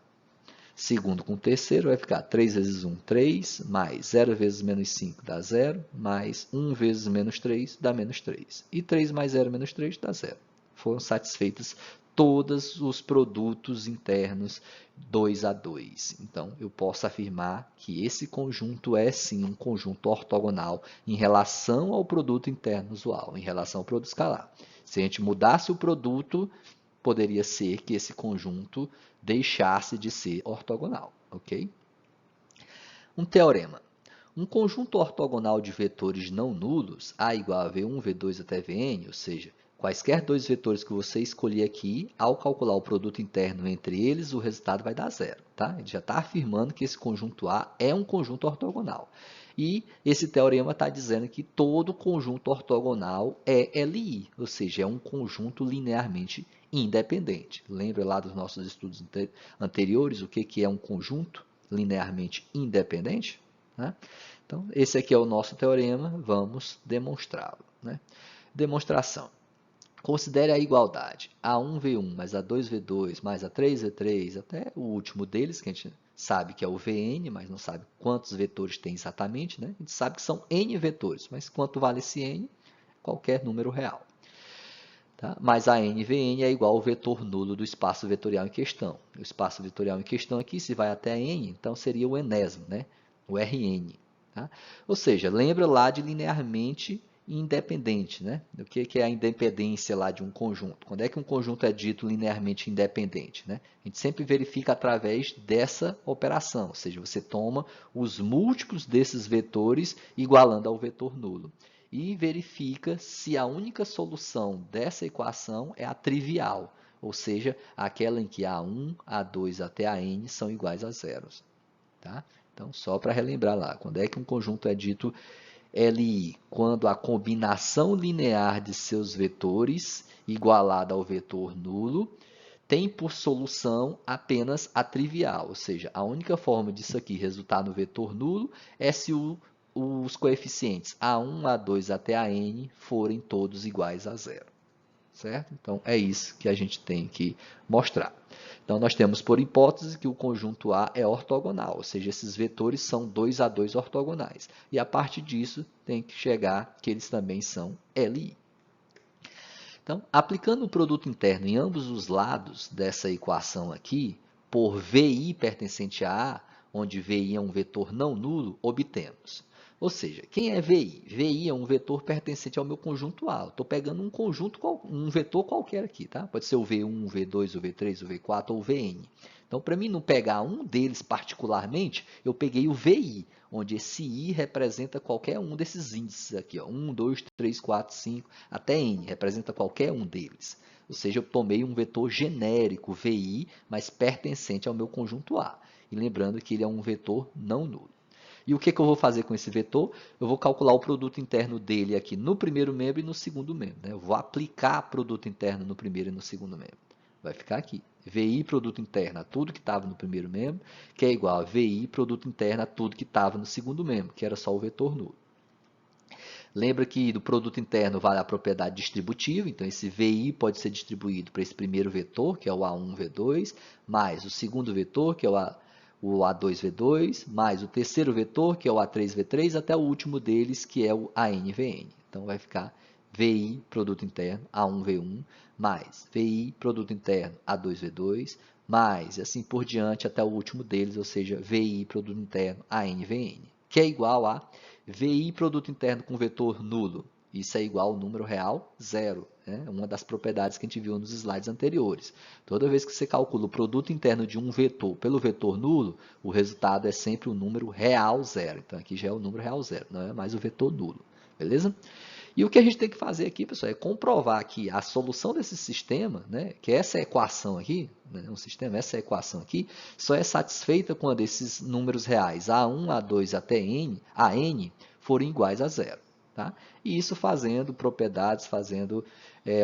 A: Segundo com o terceiro vai ficar 3 vezes 1, 3, mais 0 vezes menos 5 dá 0, mais 1 vezes menos 3 dá menos 3. E 3 mais 0 menos 3 dá 0. Foram satisfeitos todos os produtos internos 2 a 2. Então, eu posso afirmar que esse conjunto é sim um conjunto ortogonal em relação ao produto interno usual, em relação ao produto escalar. Se a gente mudasse o produto, poderia ser que esse conjunto deixasse de ser ortogonal, ok? Um teorema. Um conjunto ortogonal de vetores não nulos, A igual a V1, V2 até Vn, ou seja, Quaisquer dois vetores que você escolher aqui, ao calcular o produto interno entre eles, o resultado vai dar zero. Tá? Ele já está afirmando que esse conjunto A é um conjunto ortogonal. E esse teorema está dizendo que todo conjunto ortogonal é LI, ou seja, é um conjunto linearmente independente. Lembra lá dos nossos estudos anteriores o que é um conjunto linearmente independente? Né? Então, esse aqui é o nosso teorema, vamos demonstrá-lo. Né? Demonstração. Considere a igualdade A1V1 mais A2V2 mais A3V3 até o último deles, que a gente sabe que é o Vn, mas não sabe quantos vetores tem exatamente. Né? A gente sabe que são n vetores, mas quanto vale esse n? Qualquer número real. Tá? Mas a nVn é igual ao vetor nulo do espaço vetorial em questão. O espaço vetorial em questão aqui, se vai até n, então seria o enésimo, né? O Rn. Tá? Ou seja, lembra lá de linearmente independente. Né? O que é a independência lá de um conjunto? Quando é que um conjunto é dito linearmente independente? Né? A gente sempre verifica através dessa operação, ou seja, você toma os múltiplos desses vetores igualando ao vetor nulo. E verifica se a única solução dessa equação é a trivial, ou seja, aquela em que A1, A2 até a n são iguais a zeros. Tá? Então, só para relembrar lá, quando é que um conjunto é dito LI? Quando a combinação linear de seus vetores, igualada ao vetor nulo, tem por solução apenas a trivial, ou seja, a única forma disso aqui resultar no vetor nulo é se os coeficientes A1, A2 até a n forem todos iguais a zero. Certo? Então, é isso que a gente tem que mostrar. Então, nós temos por hipótese que o conjunto A é ortogonal, ou seja, esses vetores são 2 a 2 ortogonais. E a partir disso, tem que chegar que eles também são LI. Então, aplicando o produto interno em ambos os lados dessa equação aqui, por VI pertencente a A, onde VI é um vetor não nulo, obtemos. Ou seja, quem é VI? VI é um vetor pertencente ao meu conjunto A. Estou pegando um conjunto, um vetor qualquer aqui, tá? Pode ser o V1, o V2, o V3, o V4 ou o Vn. Então, para mim não pegar um deles particularmente, eu peguei o VI, onde esse I representa qualquer um desses índices aqui. Ó. 1, 2, 3, 4, 5, até N, representa qualquer um deles. Ou seja, eu tomei um vetor genérico, VI, mas pertencente ao meu conjunto A. E lembrando que ele é um vetor não nulo. E o que eu vou fazer com esse vetor? Eu vou calcular o produto interno dele aqui no primeiro membro e no segundo membro. Né? Eu vou aplicar produto interno no primeiro e no segundo membro. Vai ficar aqui. VI produto interno a tudo que estava no primeiro membro, que é igual a VI produto interno a tudo que estava no segundo membro, que era só o vetor nulo. Lembra que do produto interno vale a propriedade distributiva, então esse VI pode ser distribuído para esse primeiro vetor, que é o A1, V2, mais o segundo vetor, que é o A2V2, mais o terceiro vetor, que é o A3V3, até o último deles, que é o ANVN. Então, vai ficar VI, produto interno, A1V1, mais VI, produto interno, A2V2, mais, e assim por diante, até o último deles, ou seja, VI, produto interno, ANVN, que é igual a VI, produto interno com vetor nulo. Isso é igual ao número real, zero. Né? Uma das propriedades que a gente viu nos slides anteriores. Toda vez que você calcula o produto interno de um vetor pelo vetor nulo, o resultado é sempre o número real zero. Então, aqui já é o número real zero, não é mais o vetor nulo. Beleza? E o que a gente tem que fazer aqui, pessoal, é comprovar que a solução desse sistema, né, que é essa equação aqui, né, um sistema, essa equação aqui, só é satisfeita quando esses números reais A1, A2 até N, a N, forem iguais a zero. Tá? E isso fazendo propriedades, fazendo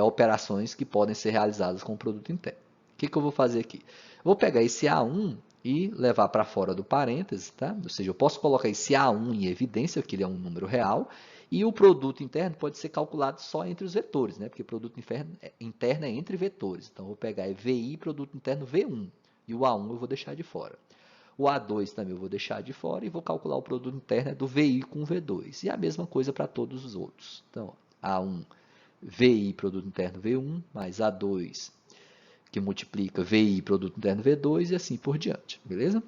A: operações que podem ser realizadas com o produto interno. O que eu vou fazer aqui? Vou pegar esse A1 e levar para fora do parêntese, tá? Ou seja, eu posso colocar esse A1 em evidência, que ele é um número real, e o produto interno pode ser calculado só entre os vetores, né? Porque produto interno é entre vetores. Então, eu vou pegar VI, produto interno V1, e o A1 eu vou deixar de fora. O A2 também eu vou deixar de fora e vou calcular o produto interno do VI com V2. E a mesma coisa para todos os outros. Então, A1, VI, produto interno V1, mais A2, que multiplica VI, produto interno V2, e assim por diante. Beleza?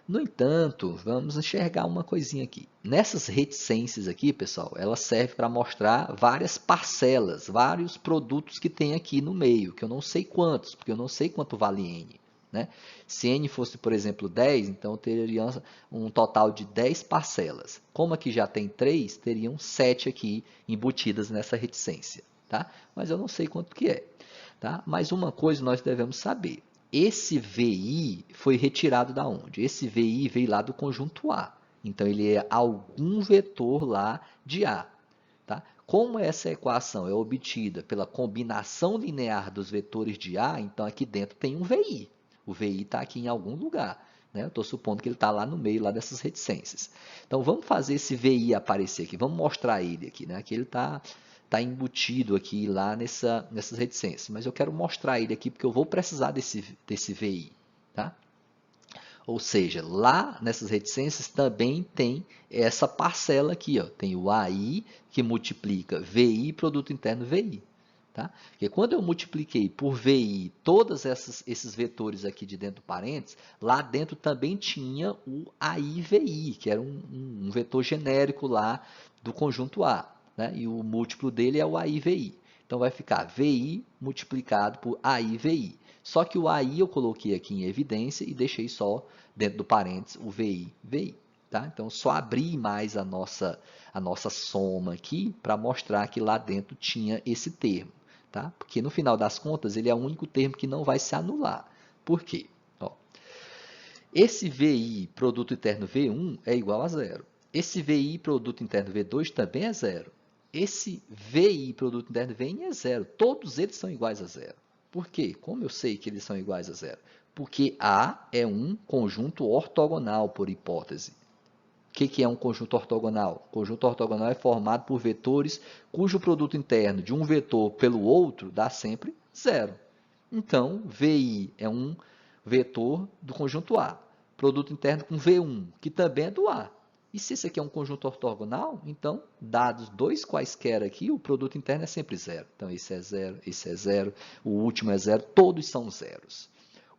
A: No entanto, vamos enxergar uma coisinha aqui. Nessas reticências aqui, pessoal, ela serve para mostrar várias parcelas, vários produtos que tem aqui no meio, que eu não sei quantos, porque eu não sei quanto vale N. Né? Se N fosse, por exemplo, 10, então eu teria um total de 10 parcelas. Como aqui já tem 3, teriam 7 aqui embutidas nessa reticência. tá? Mas eu não sei quanto que é, tá? Mas uma coisa nós devemos saber. Esse VI foi retirado da onde? Esse VI veio lá do conjunto A. Então, ele é algum vetor lá de A. Tá? Como essa equação é obtida pela combinação linear dos vetores de A, então aqui dentro tem um VI. O VI está aqui em algum lugar. Né? Eu estou supondo que ele está lá no meio lá dessas reticências. Então, vamos fazer esse VI aparecer aqui. Vamos mostrar ele aqui. Né? Aqui ele está embutido aqui lá nessas reticências. Mas eu quero mostrar ele aqui porque eu vou precisar desse VI. Tá? Ou seja, lá nessas reticências também tem essa parcela aqui, ó, tem o AI que multiplica VI produto interno VI. Tá? Porque quando eu multipliquei por VI todos esses vetores aqui de dentro do parênteses, lá dentro também tinha o AIVI, que era um vetor genérico lá do conjunto A. Né? E o múltiplo dele é o AIVI. Então vai ficar VI multiplicado por AIVI. Só que o AI eu coloquei aqui em evidência e deixei só dentro do parênteses o VI, VI. Tá? Então, só abri mais a nossa soma aqui para mostrar que lá dentro tinha esse termo. Tá? Porque no final das contas, ele é o único termo que não vai se anular. Por quê? Ó, esse VI produto interno V1 é igual a zero. Esse VI produto interno V2 também é zero. Esse VI produto interno VN é zero. Todos eles são iguais a zero. Por quê? Como eu sei que eles são iguais a zero? Porque A é um conjunto ortogonal, por hipótese. O que é um conjunto ortogonal? O conjunto ortogonal é formado por vetores cujo produto interno de um vetor pelo outro dá sempre zero. Então, VI é um vetor do conjunto A. Produto interno com V1, que também é do A. E se esse aqui é um conjunto ortogonal, então, dados dois quaisquer aqui, o produto interno é sempre zero. Então, esse é zero, o último é zero, todos são zeros.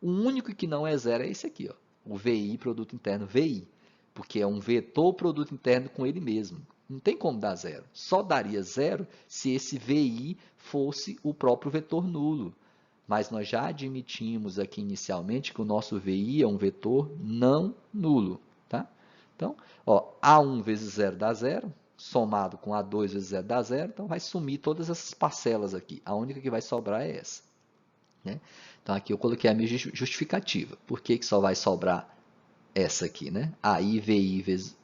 A: O único que não é zero é esse aqui, ó, o VI, produto interno VI, porque é um vetor produto interno com ele mesmo. Não tem como dar zero. Só daria zero se esse VI fosse o próprio vetor nulo. Mas nós já admitimos aqui inicialmente que o nosso VI é um vetor não nulo. Tá? Então, ó, A1 vezes 0 dá 0, somado com A2 vezes 0 dá 0, então vai sumir todas essas parcelas aqui. A única que vai sobrar é essa. Né? Então, aqui eu coloquei a minha justificativa. Por que só vai sobrar essa aqui? Né? AI VI vezes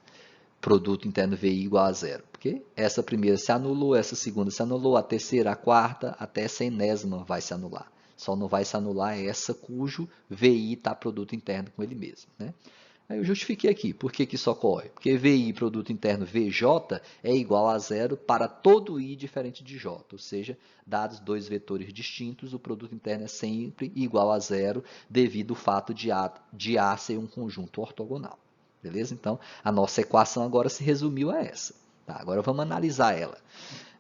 A: produto interno VI igual a 0. Porque essa primeira se anulou, essa segunda se anulou, a terceira, a quarta, até essa enésima vai se anular. Só não vai se anular essa cujo VI está produto interno com ele mesmo. Né? Aí eu justifiquei aqui. Por que isso ocorre? Porque VI, produto interno VJ, é igual a zero para todo I diferente de J. Ou seja, dados dois vetores distintos, o produto interno é sempre igual a zero devido ao fato de A ser um conjunto ortogonal. Beleza? Então, a nossa equação agora se resumiu a essa. Tá, agora vamos analisar ela.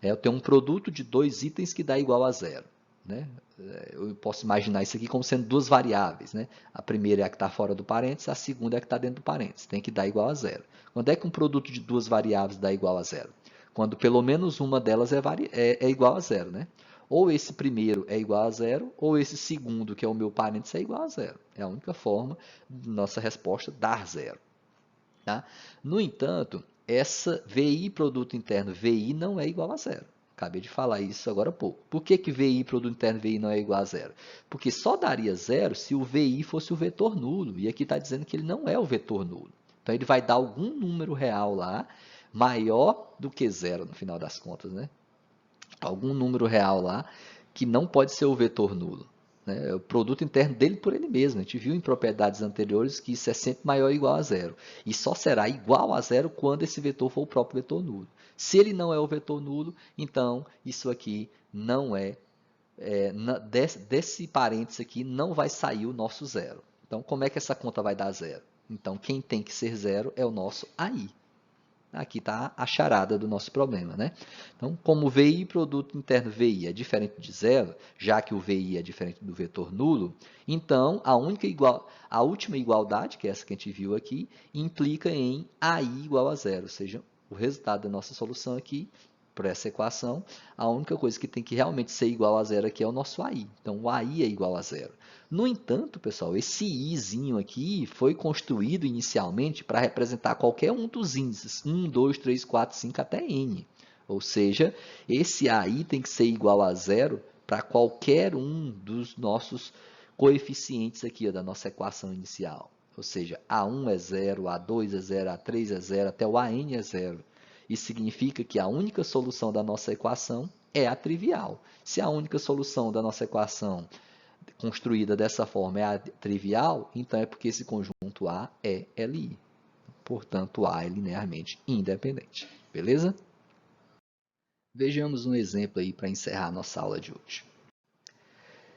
A: Eu tenho um produto de dois itens que dá igual a zero. Né? Eu posso imaginar isso aqui como sendo duas variáveis. Né? A primeira é a que está fora do parênteses, a segunda é a que está dentro do parênteses. Tem que dar igual a zero. Quando é que um produto de duas variáveis dá igual a zero? Quando pelo menos uma delas é igual a zero. Né? Ou esse primeiro é igual a zero, ou esse segundo, que é o meu parênteses, é igual a zero. É a única forma de nossa resposta dar zero. Tá? No entanto, essa VI produto interno VI não é igual a zero. Acabei de falar isso agora há pouco. Por que VI produto interno VI não é igual a zero? Porque só daria zero se o VI fosse o vetor nulo. E aqui está dizendo que ele não é o vetor nulo. Então, ele vai dar algum número real lá maior do que zero no final das contas. Né? Algum número real lá que não pode ser o vetor nulo. Né? O produto interno dele por ele mesmo. A gente viu em propriedades anteriores que isso é sempre maior ou igual a zero. E só será igual a zero quando esse vetor for o próprio vetor nulo. Se ele não é o vetor nulo, então isso aqui não desse parênteses aqui não vai sair o nosso zero. Então, como é que essa conta vai dar zero? Então, quem tem que ser zero é o nosso AI. Aqui está a charada do nosso problema. Né? Então, como VI produto interno VI é diferente de zero, já que o VI é diferente do vetor nulo, então a última igualdade, que é essa que a gente viu aqui, implica em AI igual a zero, ou seja, o resultado da nossa solução aqui, por essa equação, a única coisa que tem que realmente ser igual a zero aqui é o nosso AI. Então, o AI é igual a zero. No entanto, pessoal, esse izinho aqui foi construído inicialmente para representar qualquer um dos índices, 1, 2, 3, 4, 5 até n. Ou seja, esse AI tem que ser igual a zero para qualquer um dos nossos coeficientes aqui, ó, da nossa equação inicial. Ou seja, A1 é zero, A2 é zero, A3 é zero, até o AN é zero. Isso significa que a única solução da nossa equação é a trivial. Se a única solução da nossa equação construída dessa forma é a trivial, então é porque esse conjunto A é LI. Portanto, A é linearmente independente. Beleza? Vejamos um exemplo aí para encerrar nossa aula de hoje.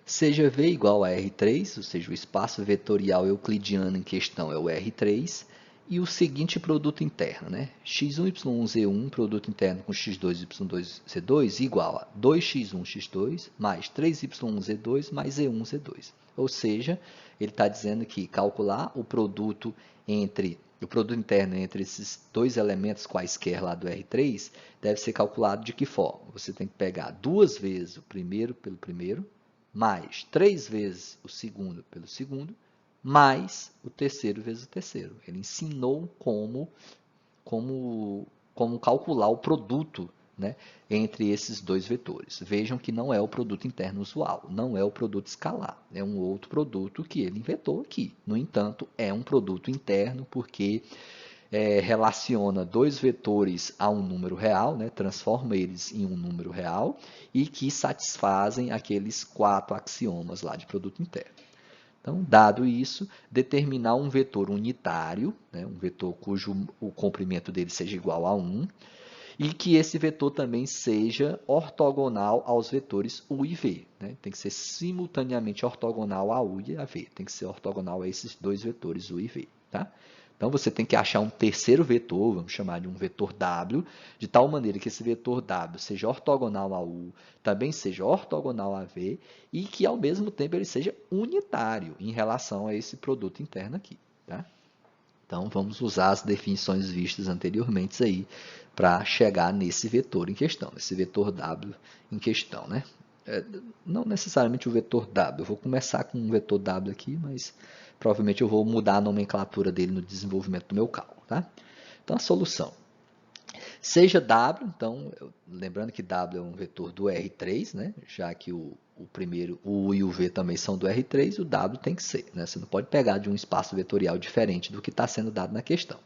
A: Seja V igual a R3, ou seja, o espaço vetorial euclidiano em questão é o R3, e o seguinte produto interno, né? x1, y1, z1, produto interno com x2, y2, z2, igual a 2x1, x2, mais 3y1, z2, mais z1, z2. Ou seja, ele está dizendo que calcular o produto interno entre esses dois elementos quaisquer lá do R3 deve ser calculado de que forma? Você tem que pegar duas vezes o primeiro pelo primeiro, mais 3 vezes o segundo pelo segundo, mais o terceiro vezes o terceiro. Ele ensinou como calcular o produto, né, entre esses dois vetores. Vejam que não é o produto interno usual, não é o produto escalar, é um outro produto que ele inventou aqui. No entanto, é um produto interno porque relaciona dois vetores a um número real, né, transforma eles em um número real e que satisfazem aqueles 4 axiomas lá de produto interno. Então, dado isso, determinar um vetor unitário, né, um vetor cujo o comprimento dele seja igual a 1, e que esse vetor também seja ortogonal aos vetores U e V. Né? Tem que ser simultaneamente ortogonal a U e a V. Tem que ser ortogonal a esses dois vetores U e V. Tá? Então, você tem que achar um terceiro vetor, vamos chamar de um vetor W, de tal maneira que esse vetor W seja ortogonal a U, também seja ortogonal a V, e que, ao mesmo tempo, ele seja unitário em relação a esse produto interno aqui. Tá? Então, vamos usar as definições vistas anteriormente aí para chegar nesse vetor em questão, nesse vetor W em questão. Né? Não necessariamente o vetor W, eu vou começar com um vetor W aqui, mas provavelmente eu vou mudar a nomenclatura dele no desenvolvimento do meu cálculo. Tá? Então, a solução. Seja W, então, lembrando que W é um vetor do R3, né? Já que o primeiro, o U e o V também são do R3, o W tem que ser. Né? Você não pode pegar de um espaço vetorial diferente do que está sendo dado na questão.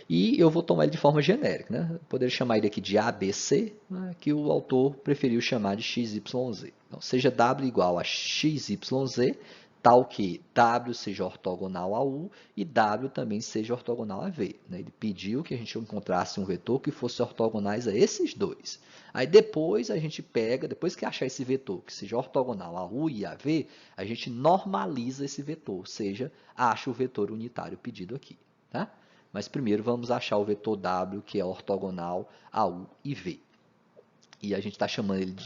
A: E eu vou tomar ele de forma genérica. Né? Eu poderia chamar ele aqui de ABC, né? Que o autor preferiu chamar de XYZ. Então, seja W igual a XYZ, tal que W seja ortogonal a U e W também seja ortogonal a V. Né? Ele pediu que a gente encontrasse um vetor que fosse ortogonais a esses dois. Aí depois a gente pega, depois que achar esse vetor que seja ortogonal a U e a V, a gente normaliza esse vetor, ou seja, acha o vetor unitário pedido aqui. Tá? Mas primeiro vamos achar o vetor W, que é ortogonal a U e V. E a gente está chamando ele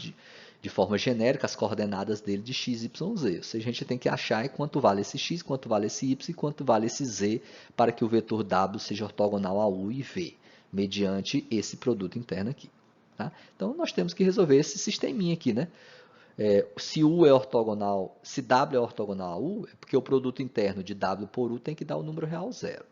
A: de forma genérica, as coordenadas dele de x, y, z. Ou seja, a gente tem que achar quanto vale esse x, quanto vale esse y e quanto vale esse z para que o vetor W seja ortogonal a U e V, mediante esse produto interno aqui. Tá? Então, nós temos que resolver esse sisteminha aqui, né? Se U é ortogonal, se W é ortogonal a U, é porque o produto interno de W por U tem que dar o número real zero.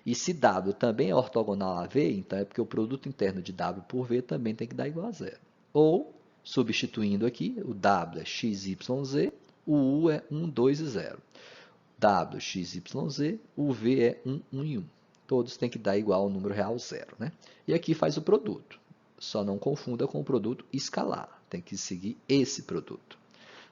A: E se W também é ortogonal a V, então é porque o produto interno de W por V também tem que dar igual a zero. Ou, substituindo aqui, o W é x, y, z, o U é 1, 2 e 0. W, x, y, z, o V é 1, 1 e 1. Todos têm que dar igual ao número real zero. Né? E aqui faz o produto. Só não confunda com o produto escalar. Tem que seguir esse produto.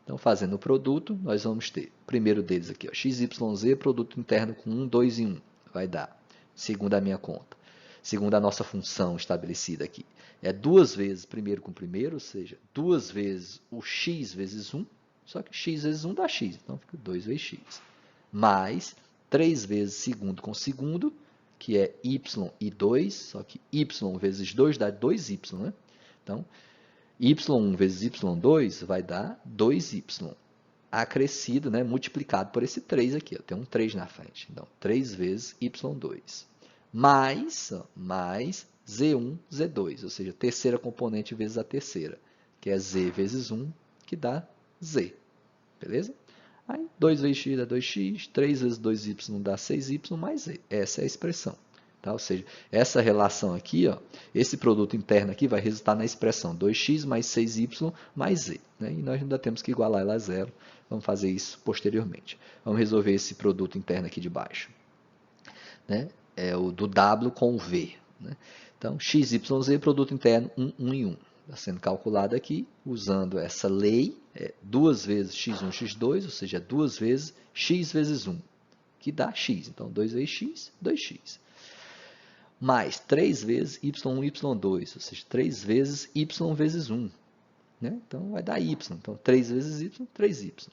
A: Então, fazendo o produto, nós vamos ter o primeiro deles aqui, ó, x, y, z, produto interno com 1, 2 e 1. Vai dar, segundo a minha conta, segundo a nossa função estabelecida aqui, é duas vezes primeiro com primeiro, ou seja, duas vezes o x vezes 1, só que x vezes 1 dá x, então fica 2 vezes x. Mais 3 vezes segundo com segundo, que é y e 2, só que y vezes 2 dá 2y, né? Então, y1 vezes y2 vai dar 2y acrescido, né, multiplicado por esse 3 aqui. Ó, tem um 3 na frente. Então, 3 vezes y2. Mais z1, z2. Ou seja, terceira componente vezes a terceira. Que é z vezes 1, que dá z. Beleza? Aí, 2 vezes x dá 2x. 3 vezes 2y dá 6y mais z. Essa é a expressão. Tá? Ou seja, essa relação aqui, ó, esse produto interno aqui vai resultar na expressão 2x mais 6y mais z. Né? E nós ainda temos que igualar ela a zero. Vamos fazer isso posteriormente. Vamos resolver esse produto interno aqui de baixo. Né? É o do W com o V. Né? Então, x, y, z, produto interno 1 e 1. Está sendo calculado aqui, usando essa lei, 2 vezes x1, x2, ou seja, 2 vezes x vezes 1, que dá x. Então, 2 vezes x, 2x. Mais 3 vezes y1, y2, ou seja, 3 vezes y vezes 1. Né? Então, vai dar y. Então, 3 vezes y, 3y.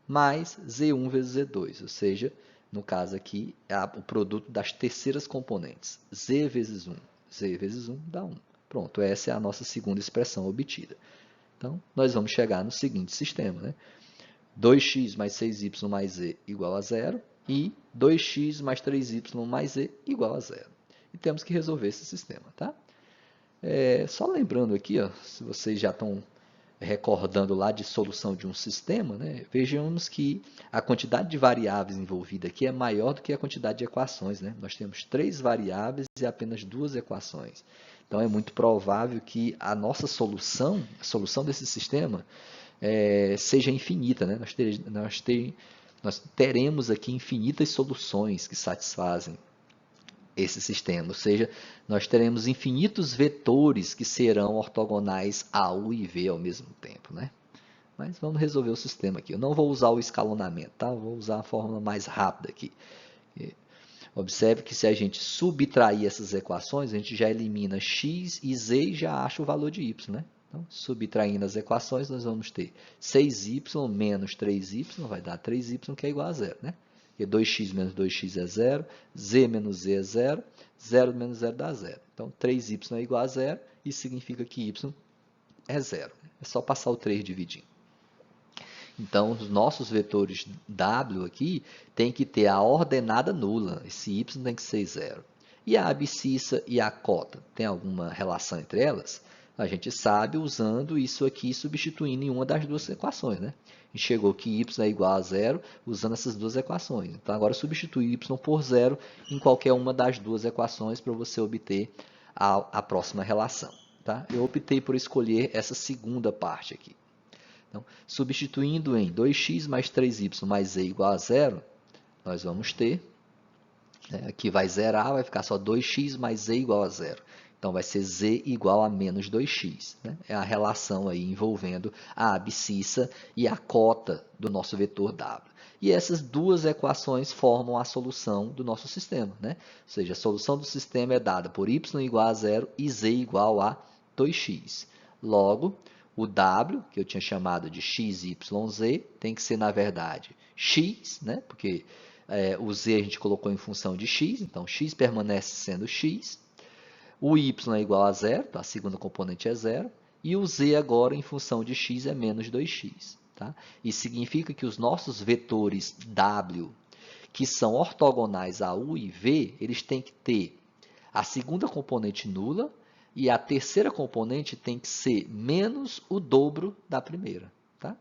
A: Mais z1 vezes z2, ou seja, no caso aqui, é o produto das terceiras componentes. Z vezes 1. Z vezes 1 dá 1. Pronto, essa é a nossa segunda expressão obtida. Então, nós vamos chegar no seguinte sistema. Né? 2x mais 6y mais z igual a 0 e 2x mais 3y mais z igual a 0. E temos que resolver esse sistema. Tá? Só lembrando aqui, ó, se vocês já estão recordando lá de solução de um sistema, né, vejamos que a quantidade de variáveis envolvida aqui é maior do que a quantidade de equações. Né? Nós temos 3 variáveis e apenas 2 equações. Então, é muito provável que a nossa solução, a solução desse sistema, seja infinita. Né? Nós teremos aqui infinitas soluções que satisfazem esse sistema, ou seja, nós teremos infinitos vetores que serão ortogonais a U e V ao mesmo tempo. Né? Mas vamos resolver o sistema aqui. Eu não vou usar o escalonamento, tá? Eu vou usar a fórmula mais rápida aqui. Observe que se a gente subtrair essas equações, a gente já elimina x e z e já acha o valor de y. Né? Então, subtraindo as equações, nós vamos ter 6y menos 3y, vai dar 3y, que é igual a 0. Né? Porque 2x menos 2x é 0, z menos z é 0, 0 menos 0 dá 0. Então, 3y é igual a 0, isso significa que y é 0. É só passar o 3 dividindo. Então, os nossos vetores W aqui tem que ter a ordenada nula. Esse y tem que ser 0. E a abscissa e a cota, tem alguma relação entre elas? A gente sabe usando isso aqui, substituindo em uma das duas equações. Né? A gente chegou que y é igual a 0 usando essas duas equações. Então, agora substitui y por 0 em qualquer uma das duas equações para você obter a próxima relação. Tá? Eu optei por escolher essa segunda parte aqui. Então, substituindo em 2x mais 3y mais z igual a 0, nós vamos ter, aqui vai zerar, vai ficar só 2x mais z igual a 0. Então, vai ser z igual a menos 2x. Né? É a relação aí envolvendo a abscissa e a cota do nosso vetor W. E essas duas equações formam a solução do nosso sistema. Né? Ou seja, a solução do sistema é dada por y igual a 0 e z igual a 2x. Logo, o W, que eu tinha chamado de x, y, z, tem que ser, na verdade, x, né? Porque o z a gente colocou em função de x, então x permanece sendo x. O y é igual a 0, então a segunda componente é 0. E o z agora, em função de x, é menos 2x. Tá? Isso significa que os nossos vetores W, que são ortogonais a U e V, eles têm que ter a segunda componente nula, e a terceira componente tem que ser menos o dobro da primeira. Tá?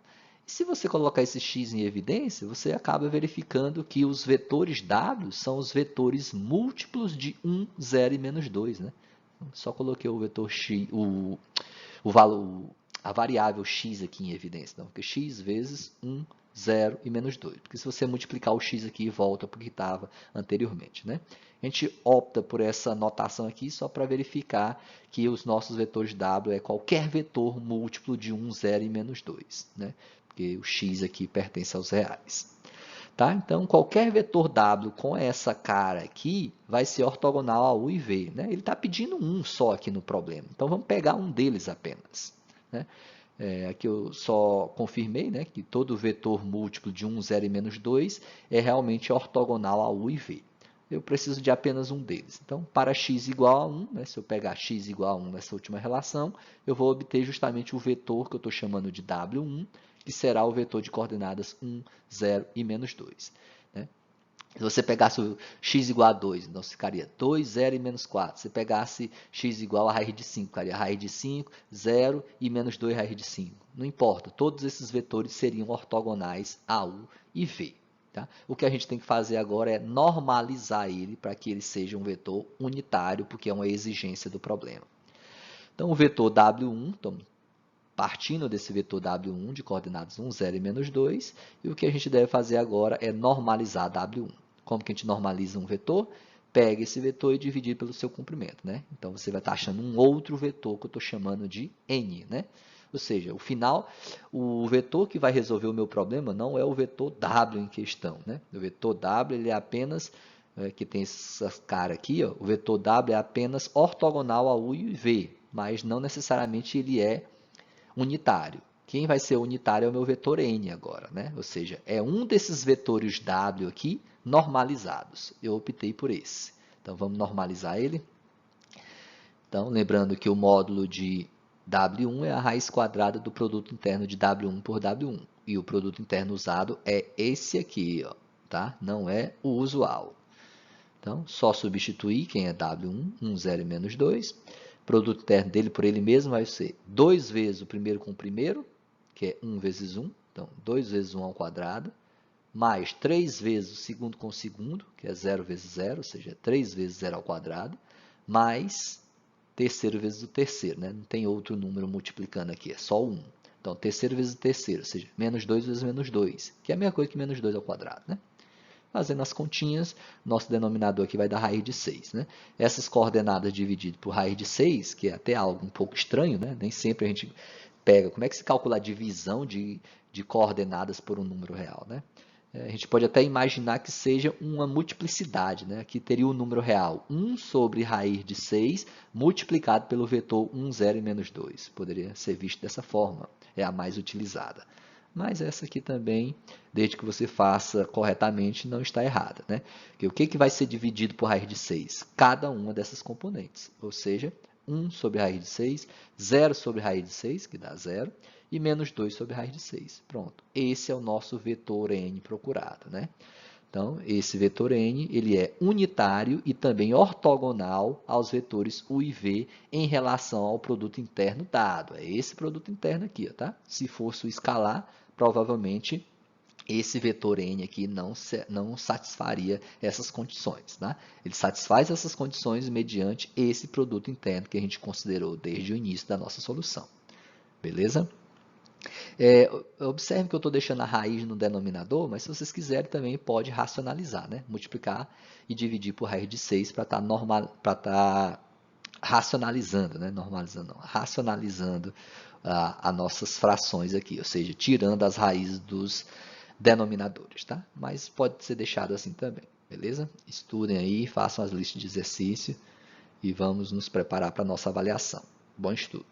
A: E se você colocar esse x em evidência, você acaba verificando que os vetores W são os vetores múltiplos de 1, 0 e menos 2. Né? Só coloquei o vetor x, a variável x aqui em evidência. Então, porque x vezes 1, 0 e menos 2. Porque se você multiplicar o x aqui, volta para o que estava anteriormente. Né? A gente opta por essa notação aqui só para verificar que os nossos vetores W é qualquer vetor múltiplo de 1, 0 e menos 2. Né? Porque o x aqui pertence aos reais. Tá? Então, qualquer vetor W com essa cara aqui vai ser ortogonal a U e V. Né? Ele está pedindo um só aqui no problema. Então, vamos pegar um deles apenas. Né? Aqui eu só confirmei, né, que todo vetor múltiplo de 1, 0 e menos 2 é realmente ortogonal a U e V. Eu preciso de apenas um deles. Então, para x igual a 1, né, se eu pegar x igual a 1 nessa última relação, eu vou obter justamente o vetor que eu estou chamando de W1, que será o vetor de coordenadas 1, 0 e menos 2. Né? Se você pegasse o x igual a 2, então ficaria 2, 0 e menos 4. Se pegasse x igual a raiz de 5, ficaria raiz de 5, 0 e menos 2 raiz de 5. Não importa, todos esses vetores seriam ortogonais a U e V. Tá? O que a gente tem que fazer agora é normalizar ele para que ele seja um vetor unitário, porque é uma exigência do problema. Então, o vetor W1, então, partindo desse vetor W1 de coordenadas 1, 0 e menos 2, e o que a gente deve fazer agora é normalizar W1. Como que a gente normaliza um vetor? Pega esse vetor e divide pelo seu comprimento, né? Então, você vai estar achando um outro vetor que eu estou chamando de N, né? Ou seja, o final, o vetor que vai resolver o meu problema não é o vetor W em questão, né? O vetor W ele é apenas, que tem essa cara aqui, ó, o vetor W é apenas ortogonal a U e V, mas não necessariamente ele é unitário. Quem vai ser unitário é o meu vetor N agora, né? Ou seja, é um desses vetores W aqui normalizados. Eu optei por esse. Então, vamos normalizar ele. Então, lembrando que o módulo de W1 é a raiz quadrada do produto interno de W1 por W1. E o produto interno usado é esse aqui, ó, tá? Não é o usual. Então, só substituir quem é W1, 1, 0 e menos 2. Produto interno dele por ele mesmo vai ser 2 vezes o primeiro com o primeiro, que é 1 vezes 1. Então, 2 vezes 1 ao quadrado, mais 3 vezes o segundo com o segundo, que é 0 vezes 0, ou seja, 3 vezes 0 ao quadrado, mais terceiro vezes o terceiro, né? Não tem outro número multiplicando aqui, é só 1. Então, terceiro vezes o terceiro, ou seja, menos 2 vezes menos 2, que é a mesma coisa que menos 2 ao quadrado, né? Fazendo as continhas, nosso denominador aqui vai dar raiz de 6. Né? Essas coordenadas divididas por raiz de 6, que é até algo um pouco estranho, né? Nem sempre a gente pega. Como é que se calcula a divisão de coordenadas por um número real? Né? A gente pode até imaginar que seja uma multiplicidade. Né? Aqui teria o número real 1 sobre raiz de 6 multiplicado pelo vetor 1, 0 e menos 2. Poderia ser visto dessa forma. É a mais utilizada. Mas essa aqui também, desde que você faça corretamente, não está errada. Né? Porque o que vai ser dividido por raiz de 6? Cada uma dessas componentes. Ou seja, 1 sobre raiz de 6, 0 sobre raiz de 6, que dá 0, e menos 2 sobre raiz de 6. Pronto. Esse é o nosso vetor N procurado. Né? Então, esse vetor N ele é unitário e também ortogonal aos vetores U e V em relação ao produto interno dado. É esse produto interno aqui. Tá? Se fosse o escalar, provavelmente esse vetor N aqui não satisfaria essas condições. Tá? Ele satisfaz essas condições mediante esse produto interno que a gente considerou desde o início da nossa solução. Beleza? Observe que eu estou deixando a raiz no denominador, mas se vocês quiserem também pode racionalizar, né? Multiplicar e dividir por raiz de 6 para estar racionalizando, né? Normalizando, não, racionalizando as nossas frações aqui, ou seja, tirando as raízes dos denominadores, tá? Mas pode ser deixado assim também, beleza? Estudem aí, façam as listas de exercício e vamos nos preparar para a nossa avaliação. Bom estudo!